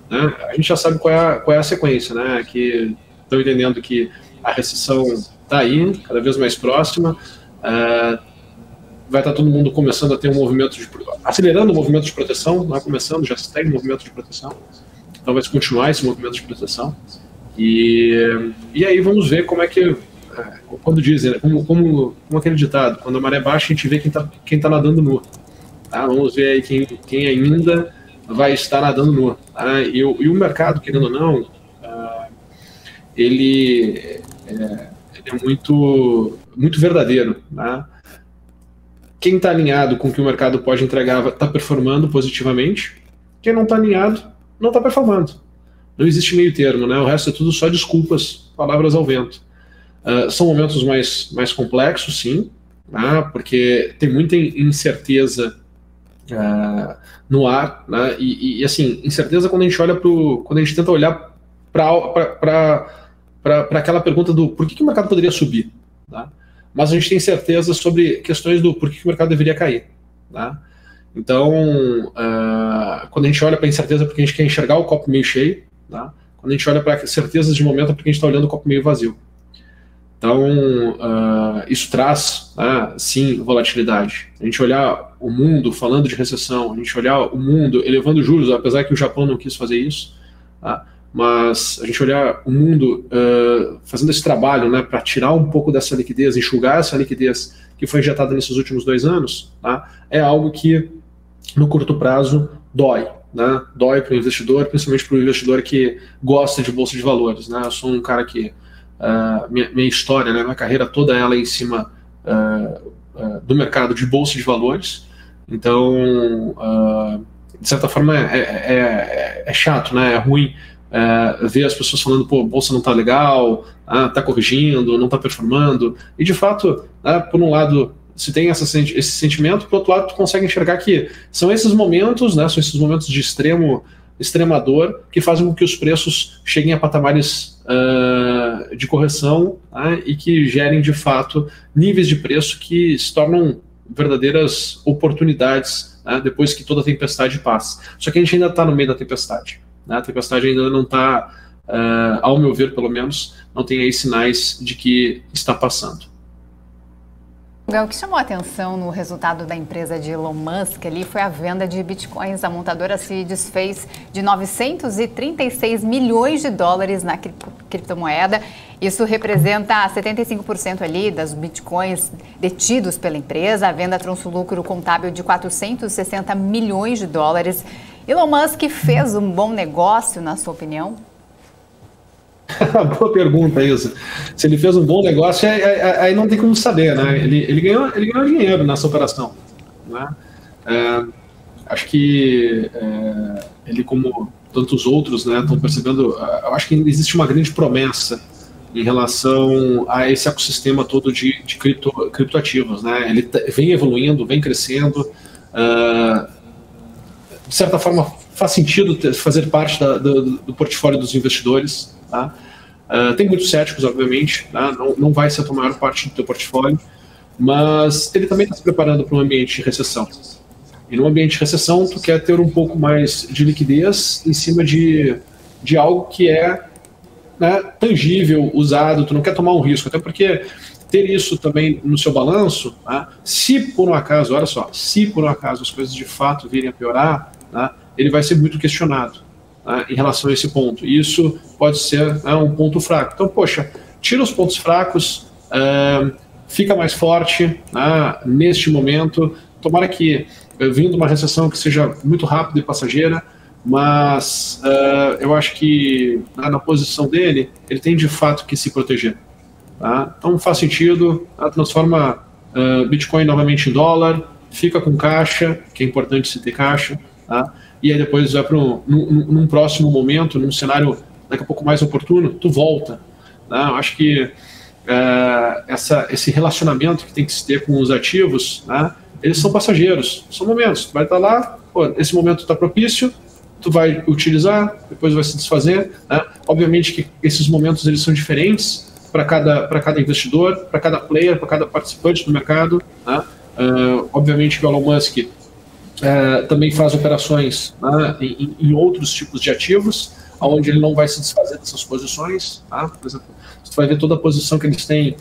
né, a gente já sabe qual é a sequência, né? Que estão entendendo que a recessão está aí, cada vez mais próxima, vai estar todo mundo começando a ter um movimento acelerando o movimento de proteção, não é começando, já se tem um movimento de proteção, então vai se continuar esse movimento de proteção, e aí vamos ver como é que, quando dizem, né, como aquele ditado, quando a maré baixa a gente vê quem tá nadando nu, tá? Vamos ver aí quem ainda vai estar nadando nu, tá? E o mercado, querendo ou não, ele é muito verdadeiro, tá? Quem está alinhado com o que o mercado pode entregar está performando positivamente. Quem não está alinhado não está performando. Não existe meio termo, né? O resto é tudo só desculpas, palavras ao vento. São momentos mais complexos, sim, né? Porque tem muita incerteza no ar, né? E assim, incerteza quando a gente tenta olhar para aquela pergunta do por que o mercado poderia subir, tá? Mas a gente tem certeza sobre questões do por que o mercado deveria cair, tá? Então, quando a gente olha para a incerteza, é porque a gente quer enxergar o copo meio cheio, tá? Quando a gente olha para certezas de momento, é porque a gente está olhando o copo meio vazio. Então, isso traz, sim, volatilidade. A gente olhar o mundo falando de recessão, a gente olhar o mundo elevando juros, apesar que o Japão não quis fazer isso, tá? Mas a gente olhar o mundo fazendo esse trabalho, né, para tirar um pouco dessa liquidez, enxugar essa liquidez que foi injetada nesses últimos 2 anos, tá, é algo que no curto prazo dói, né, dói para o investidor, principalmente para o investidor que gosta de bolsa de valores, né. Eu sou um cara que minha história, né, minha carreira toda ela é em cima do mercado de bolsa de valores, então de certa forma é chato, né, é ruim ver as pessoas falando, pô, bolsa não tá legal, tá corrigindo, não tá performando, e de fato, por um lado, se tem esse sentimento, por outro lado, tu consegue enxergar que são esses momentos, né, são esses momentos de extrema dor que fazem com que os preços cheguem a patamares de correção, e que gerem, de fato, níveis de preço que se tornam verdadeiras oportunidades, depois que toda a tempestade passa. Só que a gente ainda está no meio da tempestade. A tempestade ainda não está, ao meu ver, pelo menos, não tem aí sinais de que está passando. O que chamou a atenção no resultado da empresa de Elon Musk ali foi a venda de bitcoins. A montadora se desfez de 936 milhões de dólares na criptomoeda. Isso representa 75% ali das bitcoins detidos pela empresa. A venda trouxe um lucro contábil de 460 milhões de dólares. Elon Musk fez um bom negócio, na sua opinião? Boa pergunta, Ilza. Se ele fez um bom negócio, aí não tem como saber, né? Ele ganhou dinheiro nessa operação, né? Acho que ele, como tantos outros, né, estão percebendo. Eu acho que existe uma grande promessa em relação a esse ecossistema todo de criptoativos, né? Ele vem evoluindo, vem crescendo. De certa forma, faz sentido fazer parte do portfólio dos investidores, tá? Tem muitos céticos, obviamente, tá? Não vai ser a maior parte do teu portfólio, mas ele também está se preparando para um ambiente de recessão. E no ambiente de recessão, tu quer ter um pouco mais de liquidez em cima de algo que é, né, tangível, usado, tu não quer tomar um risco, até porque ter isso também no seu balanço, tá? Se por um acaso, olha só, se por um acaso as coisas de fato virem a piorar, tá, ele vai ser muito questionado, tá, em relação a esse ponto. E isso pode ser, né, um ponto fraco. Então, poxa, tira os pontos fracos, fica mais forte, né, neste momento. Tomara que, vindo uma recessão que seja muito rápida e passageira, mas eu acho que, né, na posição dele, ele tem de fato que se proteger. Tá? Então faz sentido, transforma Bitcoin novamente em dólar, fica com caixa, que é importante se ter caixa, tá? E aí depois vai para num próximo momento, num cenário daqui a pouco mais oportuno, tu volta. Tá? Eu acho que esse relacionamento que tem que se ter com os ativos, tá? Eles são passageiros, são momentos. Tu vai estar lá, pô, esse momento está propício, tu vai utilizar, depois vai se desfazer. Né? Obviamente que esses momentos eles são diferentes para cada investidor, para cada player, para cada participante do mercado. Né? Obviamente que o Elon Musk também faz operações, né, em outros tipos de ativos, onde ele não vai se desfazer dessas posições. Tá? Por exemplo, você vai ver toda a posição que eles têm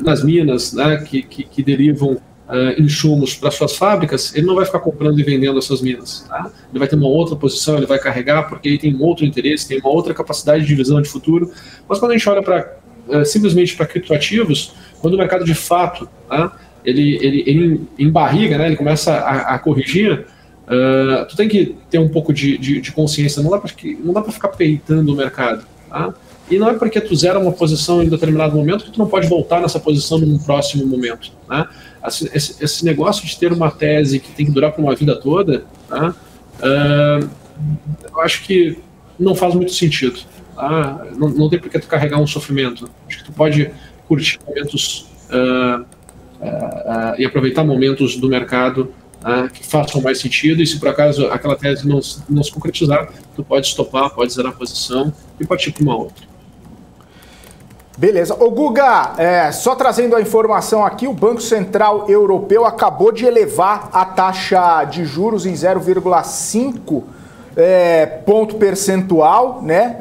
nas minas, né, que derivam insumos para suas fábricas, ele não vai ficar comprando e vendendo essas minas. Tá? Ele vai ter uma outra posição, ele vai carregar porque ele tem um outro interesse, tem uma outra capacidade de visão de futuro. Mas quando a gente olha simplesmente para criptoativos, quando o mercado de fato, tá, ele embarriga, né, ele começa a corrigir, tu tem que ter um pouco de consciência, não dá para ficar peitando o mercado. Tá? E não é porque tu zera uma posição em determinado momento que tu não pode voltar nessa posição num próximo momento. Né? Esse negócio de ter uma tese que tem que durar para uma vida toda, tá? Eu acho que não faz muito sentido. Tá? Não tem por que tu carregar um sofrimento. Acho que tu pode curtir momentos e aproveitar momentos do mercado que façam mais sentido, e se por acaso aquela tese não se concretizar, tu pode estopar, pode zerar a posição e partir para uma outra. Beleza. Ô Guga, só trazendo a informação aqui, o Banco Central Europeu acabou de elevar a taxa de juros em 0,5 ponto percentual, né?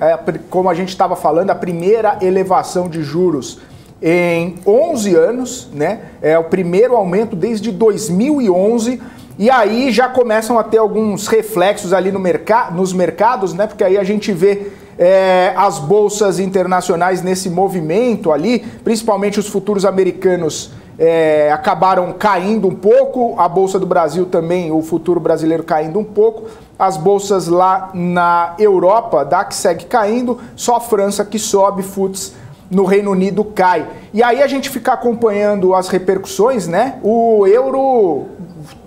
Como a gente estava falando, a primeira elevação de juros em 11 anos, né? É o primeiro aumento desde 2011, e aí já começam a ter alguns reflexos ali nos mercados, né? Porque aí a gente vê as bolsas internacionais nesse movimento ali, principalmente os futuros americanos acabaram caindo um pouco, a Bolsa do Brasil também, o futuro brasileiro caindo um pouco, as bolsas lá na Europa, DAX segue caindo, só a França que sobe, FTSE no Reino Unido cai. E aí a gente fica acompanhando as repercussões, né? O euro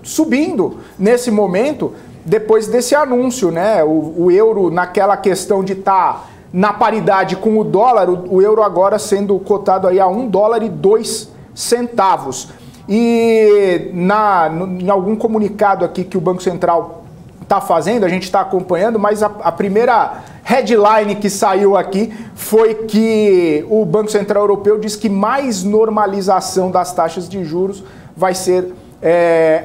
subindo nesse momento, depois desse anúncio, né? O euro naquela questão de estar na paridade com o dólar, o euro agora sendo cotado aí a $1,02. E em algum comunicado aqui que o Banco Central está fazendo, a gente está acompanhando, mas a primeira headline que saiu aqui foi que o Banco Central Europeu diz que mais normalização das taxas de juros vai ser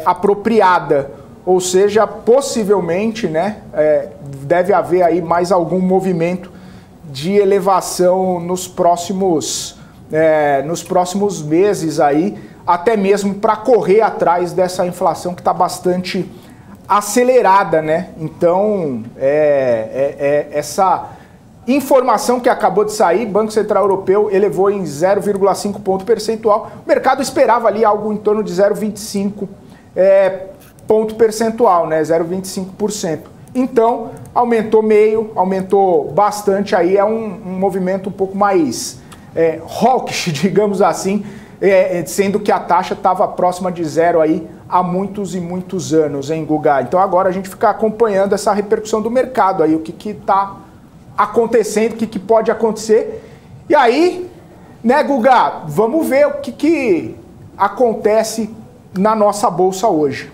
apropriada. Ou seja, possivelmente, né, deve haver aí mais algum movimento de elevação nos próximos meses aí, até mesmo para correr atrás dessa inflação que está bastante acelerada, né? Então, essa informação que acabou de sair, Banco Central Europeu elevou em 0,5 ponto percentual. O mercado esperava ali algo em torno de 0,25 ponto percentual, né? 0,25%. Então, aumentou meio, aumentou bastante, aí é um movimento um pouco mais hawkish, digamos assim, sendo que a taxa estava próxima de zero aí há muitos e muitos anos, hein, Guga? Então agora a gente fica acompanhando essa repercussão do mercado aí, o que está acontecendo, o que pode acontecer. E aí, né, Guga, vamos ver o que acontece na nossa bolsa hoje.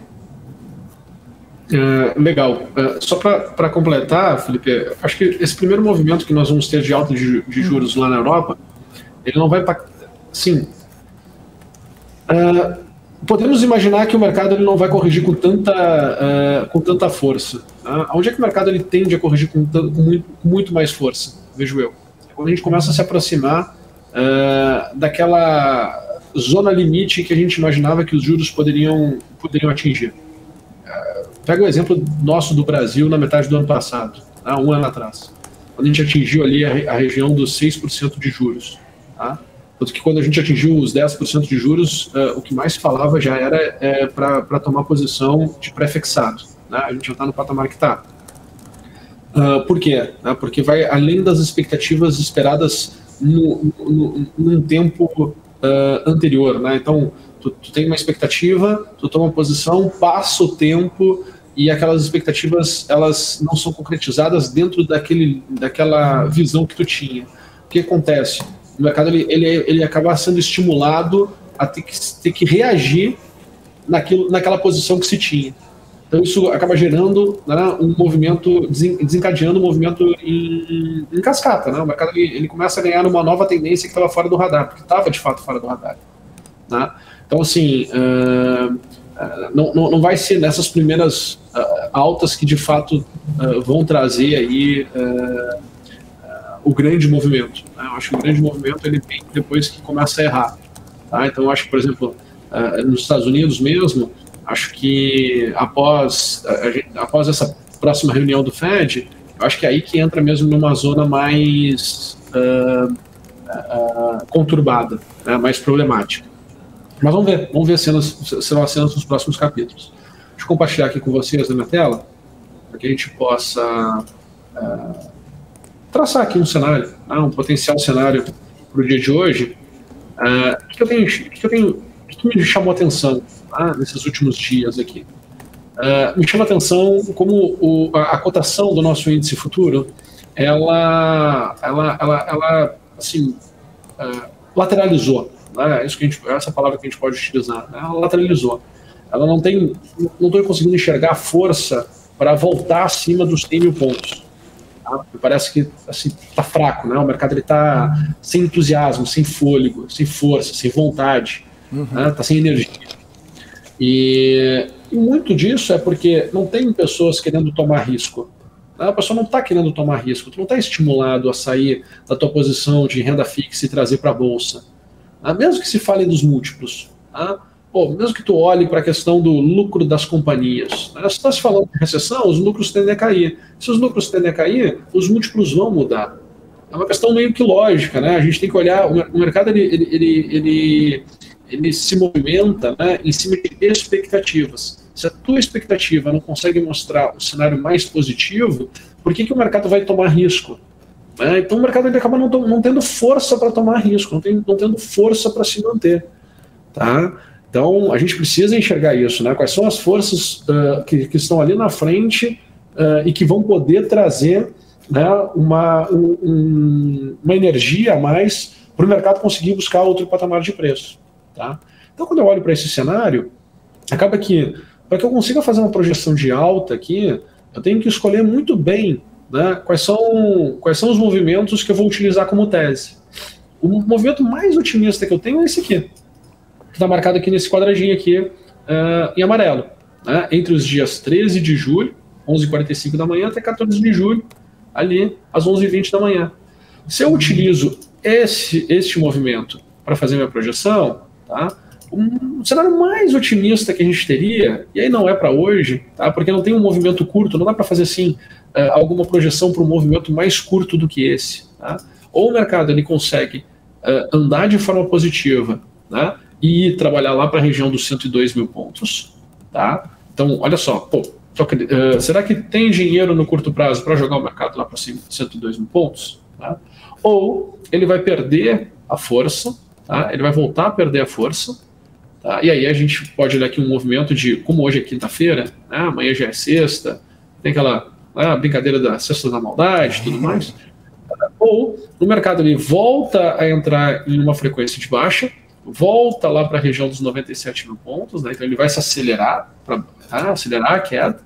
Legal. Só para completar, Felipe, acho que esse primeiro movimento que nós vamos ter de alta de juros lá na Europa, ele não vai... Sim. Podemos imaginar que o mercado ele não vai corrigir com tanta força. Onde é que o mercado ele tende a corrigir com muito mais força, vejo eu? Quando a gente começa a se aproximar daquela zona limite que a gente imaginava que os juros poderiam atingir. Pega o exemplo nosso do Brasil na metade do ano passado, um ano atrás, quando a gente atingiu ali a região dos 6% de juros. Tanto que quando a gente atingiu os 10% de juros, o que mais se falava já era para tomar posição de pré-fixado. A gente já está no patamar que está. Por quê? Porque vai além das expectativas esperadas num tempo anterior. Então, tu tem uma expectativa, tu toma uma posição, passa o tempo e aquelas expectativas elas não são concretizadas dentro daquela visão que tu tinha. O que acontece? O mercado ele acaba sendo estimulado a ter que reagir naquela posição que se tinha. Então isso acaba gerando, né, um movimento, desencadeando um movimento em cascata. Né? O mercado ele começa a ganhar uma nova tendência que estava fora do radar, porque estava de fato fora do radar. Né? Então assim, não vai ser nessas primeiras altas que de fato vão trazer aí o grande movimento. Né? Eu acho que o grande movimento ele vem depois que começa a errar. Tá? Então, eu acho que, por exemplo, nos Estados Unidos mesmo, acho que após essa próxima reunião do Fed, eu acho que é aí que entra mesmo numa zona mais conturbada, né? Mais problemática. Mas vamos ver serão as cenas nos próximos capítulos. Deixa eu compartilhar aqui com vocês na minha tela, para que a gente possa traçar aqui um cenário, um potencial cenário para o dia de hoje. O que me chamou a atenção nesses últimos dias aqui? Me chama a atenção como a cotação do nosso índice futuro, ela assim, lateralizou. Né? Essa palavra que a gente pode utilizar. Né? Ela lateralizou. Ela não estou conseguindo enxergar a força para voltar acima dos 100 mil pontos. Tá? Parece que assim, está fraco. Né? O mercado está sem entusiasmo, sem fôlego, sem força, sem vontade. Está sem energia. E muito disso é porque não tem pessoas querendo tomar risco. A pessoa não está querendo tomar risco, tu não está estimulado a sair da tua posição de renda fixa e trazer para a bolsa. Mesmo que se fale dos múltiplos, mesmo que tu olhe para a questão do lucro das companhias, se está se falando de recessão, os lucros tendem a cair. Se os lucros tendem a cair, os múltiplos vão mudar. É uma questão meio que lógica, né? A gente tem que olhar, o mercado ele se movimenta, né, em cima de expectativas. Se a tua expectativa não consegue mostrar um cenário mais positivo, por que o mercado vai tomar risco? Então o mercado ele acaba não tendo força para tomar risco, não tendo força para se manter. Tá? Então a gente precisa enxergar isso, né? Quais são as forças que estão ali na frente e que vão poder trazer, né, uma energia a mais para o mercado conseguir buscar outro patamar de preço. Tá? Então, quando eu olho para esse cenário, acaba que, para que eu consiga fazer uma projeção de alta aqui, eu tenho que escolher muito bem, né, quais são os movimentos que eu vou utilizar como tese. O movimento mais otimista que eu tenho é esse aqui, que está marcado aqui nesse quadradinho aqui, em amarelo, né, entre os dias 13 de julho, 11h45 da manhã, até 14 de julho, ali, às 11h20 da manhã. Se eu utilizo este movimento para fazer minha projeção, tá? Um cenário mais otimista que a gente teria, e aí não é para hoje, tá? Porque não tem um movimento curto, não dá para fazer assim alguma projeção para um movimento mais curto do que esse. Tá? Ou o mercado ele consegue andar de forma positiva, né? E trabalhar lá para a região dos 102 mil pontos. Tá? Então, olha só, será que tem dinheiro no curto prazo para jogar o mercado lá para cima de 102 mil pontos? Tá? Ou ele vai perder a força, tá? Ele vai voltar a perder a força, tá? E aí a gente pode olhar aqui um movimento de, como hoje é quinta-feira, né? Amanhã já é sexta, tem aquela brincadeira da cesta da maldade e tudo mais. Ou o mercado ele volta a entrar em uma frequência de baixa, volta lá para a região dos 97 mil pontos, né? Então ele vai se acelerar, acelerar a queda,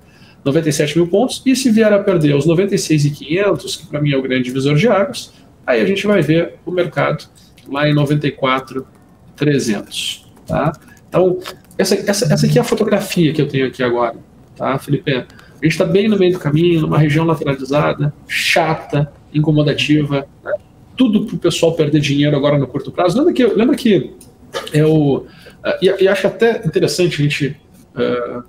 97 mil pontos, e se vier a perder os 96.500, que para mim é o grande divisor de águas, aí a gente vai ver o mercado lá em 94.300, tá? Então, essa aqui é a fotografia que eu tenho aqui agora, tá, Felipe? A gente está bem no meio do caminho, numa região lateralizada, chata, incomodativa, né? Tudo para o pessoal perder dinheiro agora no curto prazo. Lembra que eu... E acho até interessante a gente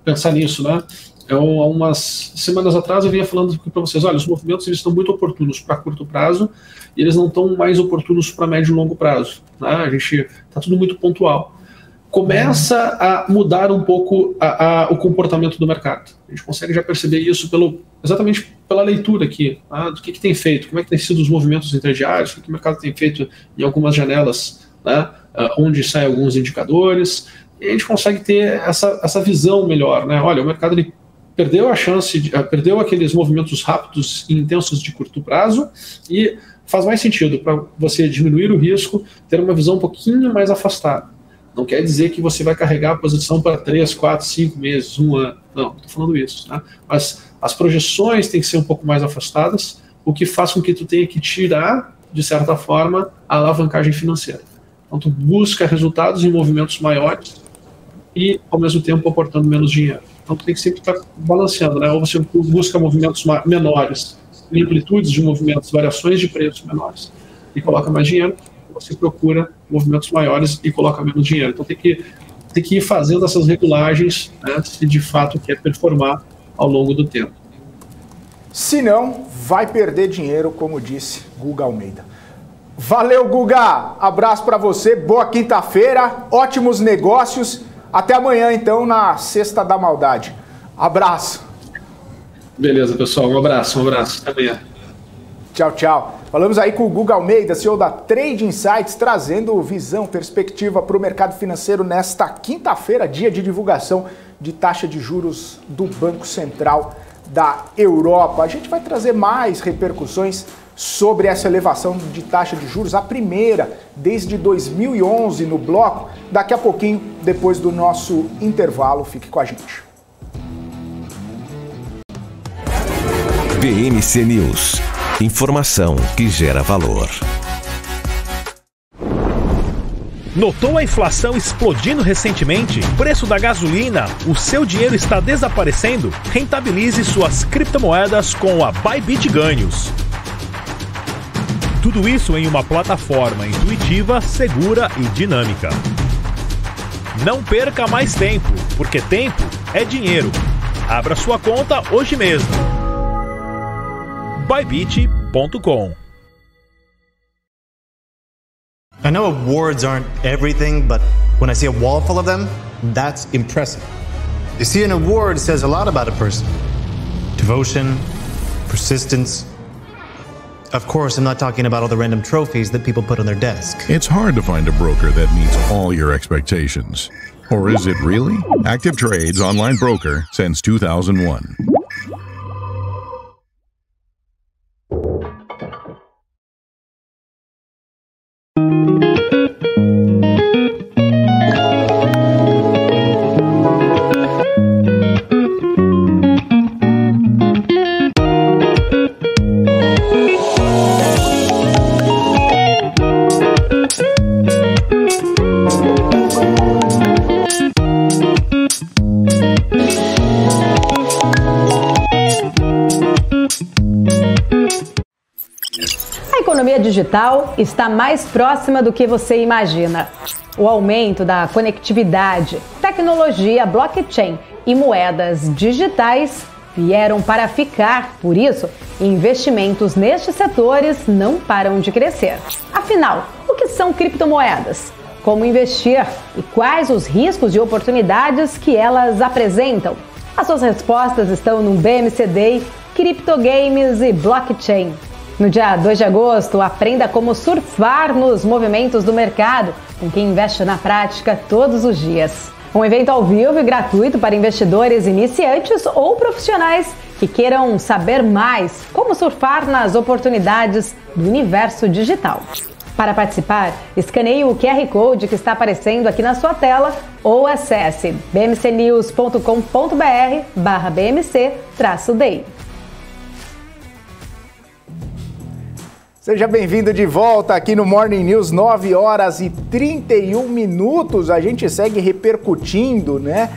pensar nisso, né? Há umas semanas atrás eu vinha falando para vocês, olha, os movimentos eles estão muito oportunos para curto prazo e eles não estão mais oportunos para médio e longo prazo. Né? A gente está tudo muito pontual. Começa a mudar um pouco o comportamento do mercado. A gente consegue já perceber isso exatamente pela leitura aqui, tá? Do que tem feito, como é que tem sido os movimentos interdiários, o que o mercado tem feito em algumas janelas, né? Onde saem alguns indicadores, e a gente consegue ter essa visão melhor, né? Olha, o mercado ele perdeu a chance, perdeu aqueles movimentos rápidos e intensos de curto prazo e faz mais sentido para você diminuir o risco, ter uma visão um pouquinho mais afastada. Não quer dizer que você vai carregar a posição para 3, 4, 5 meses, 1 ano. Não estou falando isso. Né? Mas as projeções têm que ser um pouco mais afastadas, o que faz com que tu tenha que tirar, de certa forma, a alavancagem financeira. Então tu busca resultados em movimentos maiores e, ao mesmo tempo, aportando menos dinheiro. Então tu tem que sempre estar balanceando, né? Ou você busca movimentos menores em amplitudes de movimentos, variações de preços menores e coloca mais dinheiro, você procura movimentos maiores e coloca menos dinheiro. Então tem que ir fazendo essas regulagens, né, se de fato quer performar ao longo do tempo. Se não, vai perder dinheiro, como disse Guga Almeida. Valeu, Guga! Abraço para você, boa quinta-feira, ótimos negócios. Até amanhã, então, na Sexta da Maldade. Abraço. Beleza, pessoal. Um abraço. Até amanhã. Tchau, tchau. Falamos aí com o Guga Almeida, CEO da Trade Insights, trazendo visão, perspectiva para o mercado financeiro nesta quinta-feira, dia de divulgação de taxa de juros do Banco Central da Europa. A gente vai trazer mais repercussões sobre essa elevação de taxa de juros, a primeira desde 2011 no bloco, daqui a pouquinho, depois do nosso intervalo. Fique com a gente. BMC News. Informação que gera valor. Notou a inflação explodindo recentemente? Preço da gasolina? O seu dinheiro está desaparecendo? Rentabilize suas criptomoedas com a Bybit Ganhos. Tudo isso em uma plataforma intuitiva, segura e dinâmica. Não perca mais tempo, porque tempo é dinheiro. Abra sua conta hoje mesmo. Bybit.com. I know awards aren't everything, but when I see a wall full of them, that's impressive. You see, an award says a lot about a person. Devotion, persistence. Of course, I'm not talking about all the random trophies that people put on their desk. It's hard to find a broker that meets all your expectations. Or is it really? Active Trades online broker since 2001. A economia digital está mais próxima do que você imagina. O aumento da conectividade, tecnologia, blockchain e moedas digitais vieram para ficar. Por isso, investimentos nestes setores não param de crescer. Afinal, o que são criptomoedas? Como investir e quais os riscos e oportunidades que elas apresentam? As suas respostas estão no BMC Day, Criptogames e Blockchain. No dia 2 de agosto, aprenda como surfar nos movimentos do mercado com quem investe na prática todos os dias. Um evento ao vivo e gratuito para investidores iniciantes ou profissionais que queiram saber mais como surfar nas oportunidades do universo digital. Para participar, escaneie o QR Code que está aparecendo aqui na sua tela ou acesse bmcnews.com.br/bmc-day. Seja bem-vindo de volta aqui no Morning News, 9 horas e 31 minutos. A gente segue repercutindo, né,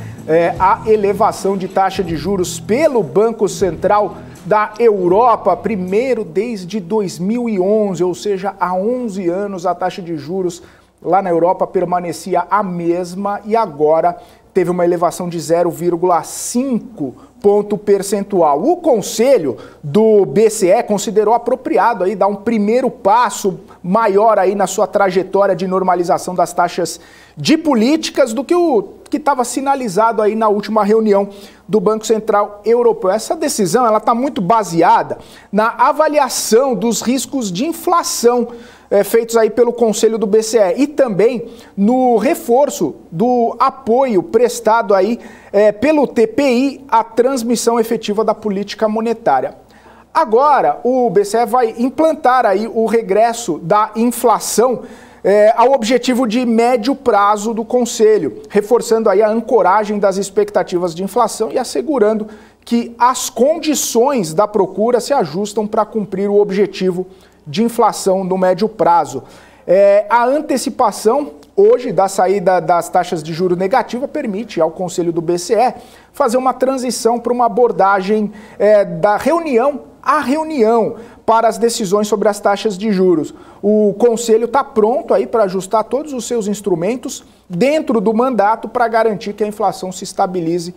a elevação de taxa de juros pelo Banco Central da Europa, primeiro desde 2011, ou seja, há 11 anos a taxa de juros lá na Europa permanecia a mesma e agora teve uma elevação de 0,5 ponto percentual. O Conselho do BCE considerou apropriado aí dar um primeiro passo maior aí na sua trajetória de normalização das taxas de políticas do que o que estava sinalizado aí na última reunião do Banco Central Europeu. Essa decisão ela está muito baseada na avaliação dos riscos de inflação feitos aí pelo Conselho do BCE e também no reforço do apoio prestado aí pelo TPI à transmissão efetiva da política monetária. Agora, o BCE vai implantar aí o regresso da inflação ao objetivo de médio prazo do Conselho, reforçando aí a ancoragem das expectativas de inflação e assegurando que as condições da procura se ajustam para cumprir o objetivo de inflação no médio prazo. A antecipação hoje da saída das taxas de juros negativa permite ao Conselho do BCE fazer uma transição para uma abordagem da reunião a reunião para as decisões sobre as taxas de juros. O Conselho está pronto aí para ajustar todos os seus instrumentos dentro do mandato para garantir que a inflação se estabilize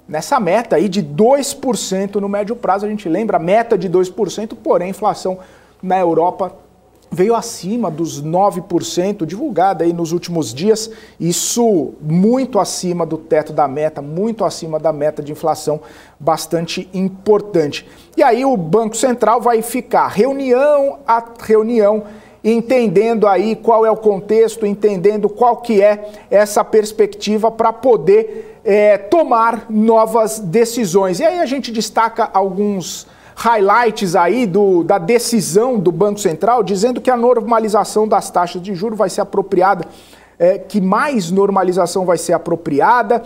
nessa meta aí de 2% no médio prazo. A gente lembra a meta de 2%, porém a inflação na Europa veio acima dos 9%, divulgada aí nos últimos dias, isso muito acima do teto da meta, muito acima da meta de inflação, bastante importante. E aí o Banco Central vai ficar reunião a reunião, entendendo aí qual é o contexto, entendendo qual que é essa perspectiva para poder tomar novas decisões. E aí a gente destaca alguns highlights aí da decisão do Banco Central, dizendo que a normalização das taxas de juros vai ser apropriada, que mais normalização vai ser apropriada,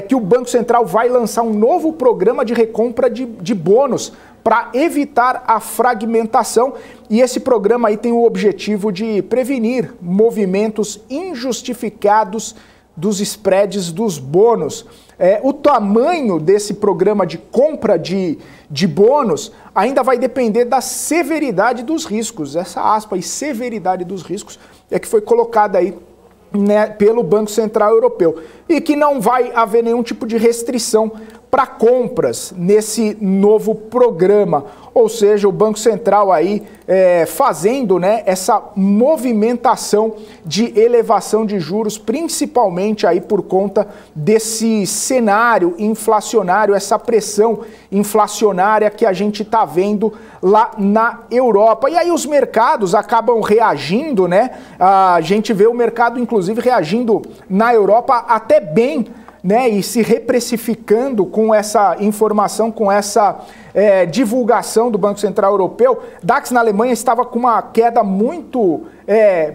que o Banco Central vai lançar um novo programa de recompra de bônus para evitar a fragmentação, e esse programa aí tem o objetivo de prevenir movimentos injustificados dos spreads dos bônus. O tamanho desse programa de compra de bônus ainda vai depender da severidade dos riscos. Essa aspa aí, severidade dos riscos, é que foi colocada aí, né, pelo Banco Central Europeu. E que não vai haver nenhum tipo de restrição para compras nesse novo programa. Ou seja, o Banco Central aí fazendo, né, essa movimentação de elevação de juros, principalmente aí por conta desse cenário inflacionário, essa pressão inflacionária que a gente está vendo lá na Europa. E aí os mercados acabam reagindo, né? A gente vê o mercado, inclusive, reagindo na Europa até bem, né, e se reprecificando com essa informação, com essa divulgação do Banco Central Europeu. DAX na Alemanha estava com uma queda muito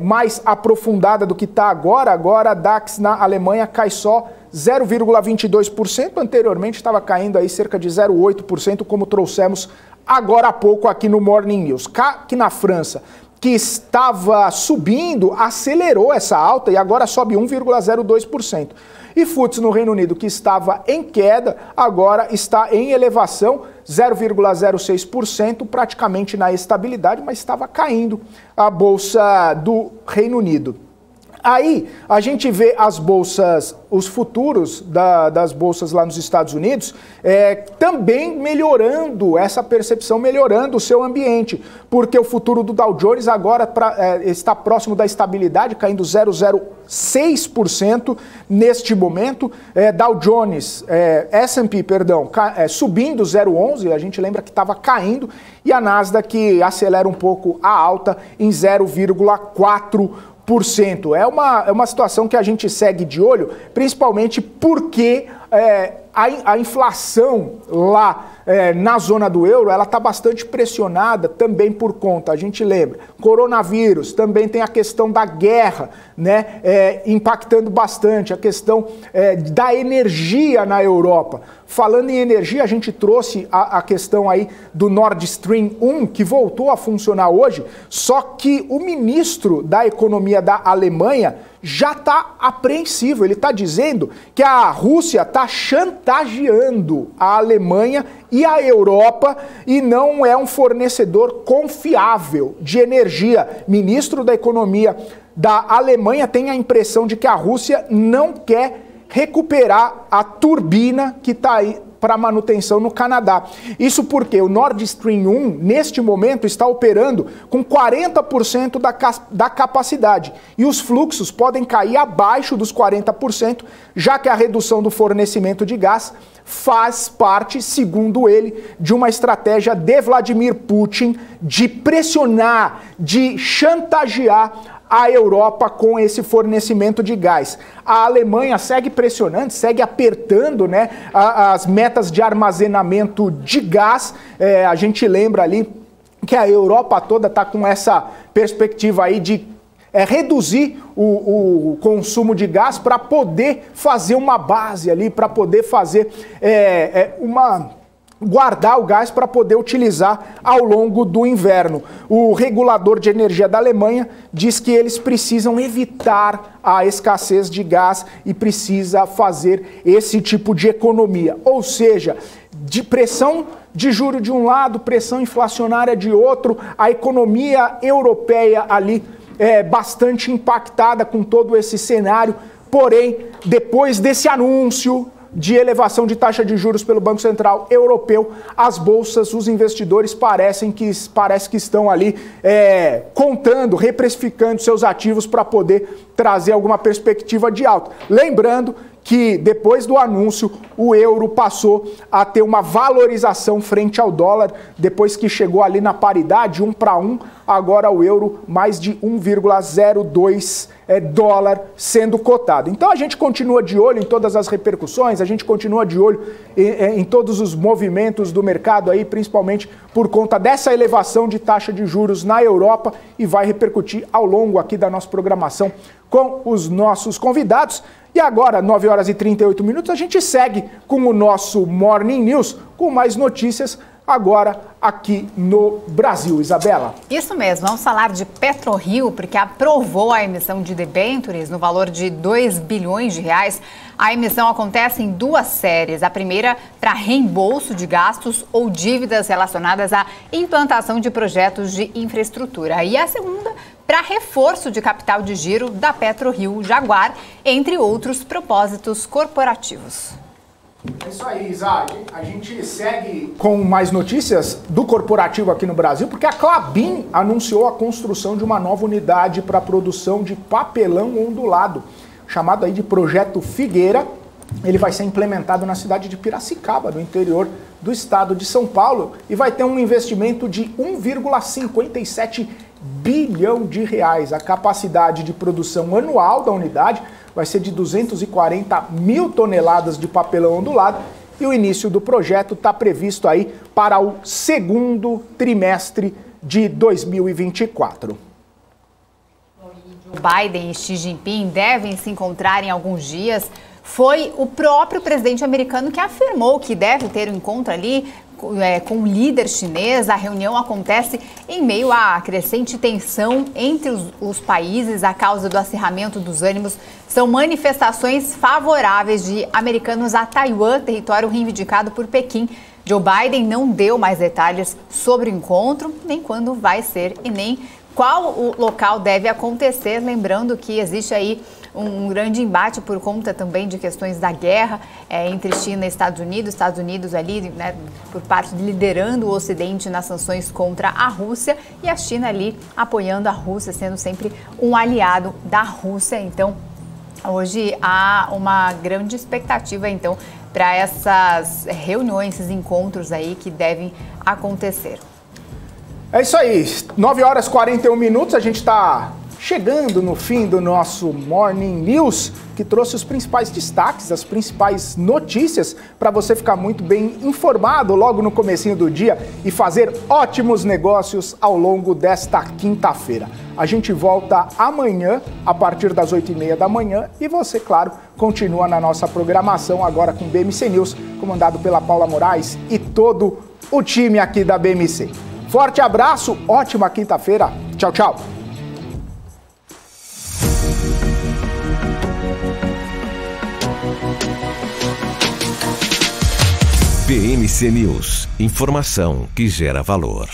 mais aprofundada do que está agora. Agora DAX na Alemanha cai só 0,22%, anteriormente estava caindo aí cerca de 0,8%, como trouxemos agora há pouco aqui no Morning News. Aqui na França, que estava subindo, acelerou essa alta e agora sobe 1,02%. E FTSE no Reino Unido, que estava em queda, agora está em elevação, 0,06%, praticamente na estabilidade, mas estava caindo a Bolsa do Reino Unido. Aí a gente vê as bolsas, os futuros das bolsas lá nos Estados Unidos também melhorando essa percepção, melhorando o seu ambiente, porque o futuro do Dow Jones agora está próximo da estabilidade, caindo 0,06% neste momento. Dow Jones, S&P, perdão, subindo 0,11%, a gente lembra que estava caindo, e a Nasdaq acelera um pouco a alta em 0,4%. É uma situação que a gente segue de olho, principalmente porque a inflação lá na zona do euro, ela está bastante pressionada também por conta, a gente lembra, coronavírus, também tem a questão da guerra, né, impactando bastante, a questão da energia na Europa. Falando em energia, a gente trouxe a questão aí do Nord Stream 1, que voltou a funcionar hoje, só que o ministro da Economia da Alemanha já está apreensivo. Ele está dizendo que a Rússia está chantageando a Alemanha e a Europa e não é um fornecedor confiável de energia. Ministro da Economia da Alemanha tem a impressão de que a Rússia não quer recuperar a turbina que está aí para manutenção no Canadá. Isso porque o Nord Stream 1, neste momento, está operando com 40% da capacidade. E os fluxos podem cair abaixo dos 40%, já que a redução do fornecimento de gás faz parte, segundo ele, de uma estratégia de Vladimir Putin de pressionar, de chantagear a Europa com esse fornecimento de gás. A Alemanha segue pressionando, segue apertando, né, as metas de armazenamento de gás. A gente lembra ali que a Europa toda está com essa perspectiva aí de reduzir o consumo de gás para poder fazer uma base ali, para poder fazer guardar o gás para poder utilizar ao longo do inverno. O regulador de energia da Alemanha diz que eles precisam evitar a escassez de gás e precisa fazer esse tipo de economia. Ou seja, de pressão de juro de um lado, pressão inflacionária de outro, a economia europeia ali bastante impactada com todo esse cenário. Porém, depois desse anúncio de elevação de taxa de juros pelo Banco Central Europeu, as bolsas, os investidores parece que estão ali contando, reprecificando seus ativos para poder trazer alguma perspectiva de alta. Lembrando que depois do anúncio, o euro passou a ter uma valorização frente ao dólar, depois que chegou ali na paridade, 1 para 1, agora o euro mais de 1,02 dólar sendo cotado. Então a gente continua de olho em todas as repercussões, a gente continua de olho em todos os movimentos do mercado aí, principalmente por conta dessa elevação de taxa de juros na Europa, e vai repercutir ao longo aqui da nossa programação com os nossos convidados. E agora, 9 horas e 38 minutos, a gente segue com o nosso Morning News, com mais notícias agora aqui no Brasil. Isabela. Isso mesmo, vamos falar de PetroRio, porque aprovou a emissão de debêntures no valor de 2 bilhões de reais. A emissão acontece em duas séries. A primeira para reembolso de gastos ou dívidas relacionadas à implantação de projetos de infraestrutura. E a segunda para reforço de capital de giro da PetroRio Jaguar, entre outros propósitos corporativos. É isso aí, Isa. A gente segue com mais notícias do corporativo aqui no Brasil, porque a Klabin anunciou a construção de uma nova unidade para a produção de papelão ondulado, chamado aí de Projeto Figueira. Ele vai ser implementado na cidade de Piracicaba, no interior do estado de São Paulo, e vai ter um investimento de 1,57 bilhão de reais. A capacidade de produção anual da unidade vai ser de 240 mil toneladas de papelão ondulado, e o início do projeto está previsto aí para o segundo trimestre de 2024. Joe Biden e Xi Jinping devem se encontrar em alguns dias. Foi o próprio presidente americano que afirmou que deve ter um encontro ali com o líder chinês. A reunião acontece em meio à crescente tensão entre os países a causa do acirramento dos ânimos. São manifestações favoráveis de americanos a Taiwan, território reivindicado por Pequim. Joe Biden não deu mais detalhes sobre o encontro, nem quando vai ser e nem qual o local deve acontecer. Lembrando que existe aí um grande embate por conta também de questões da guerra entre China e Estados Unidos ali, né, por parte de liderando o Ocidente nas sanções contra a Rússia, e a China ali apoiando a Rússia, sendo sempre um aliado da Rússia. Então, hoje há uma grande expectativa, então, para essas reuniões, esses encontros aí que devem acontecer. É isso aí, 9 horas e 41 minutos, a gente está chegando no fim do nosso Morning News, que trouxe os principais destaques, as principais notícias para você ficar muito bem informado logo no comecinho do dia e fazer ótimos negócios ao longo desta quinta-feira. A gente volta amanhã, a partir das 8h30 da manhã, e você, claro, continua na nossa programação agora com BMC News, comandado pela Paula Moraes e todo o time aqui da BMC. Forte abraço, ótima quinta-feira, tchau, tchau! BMC News, informação que gera valor.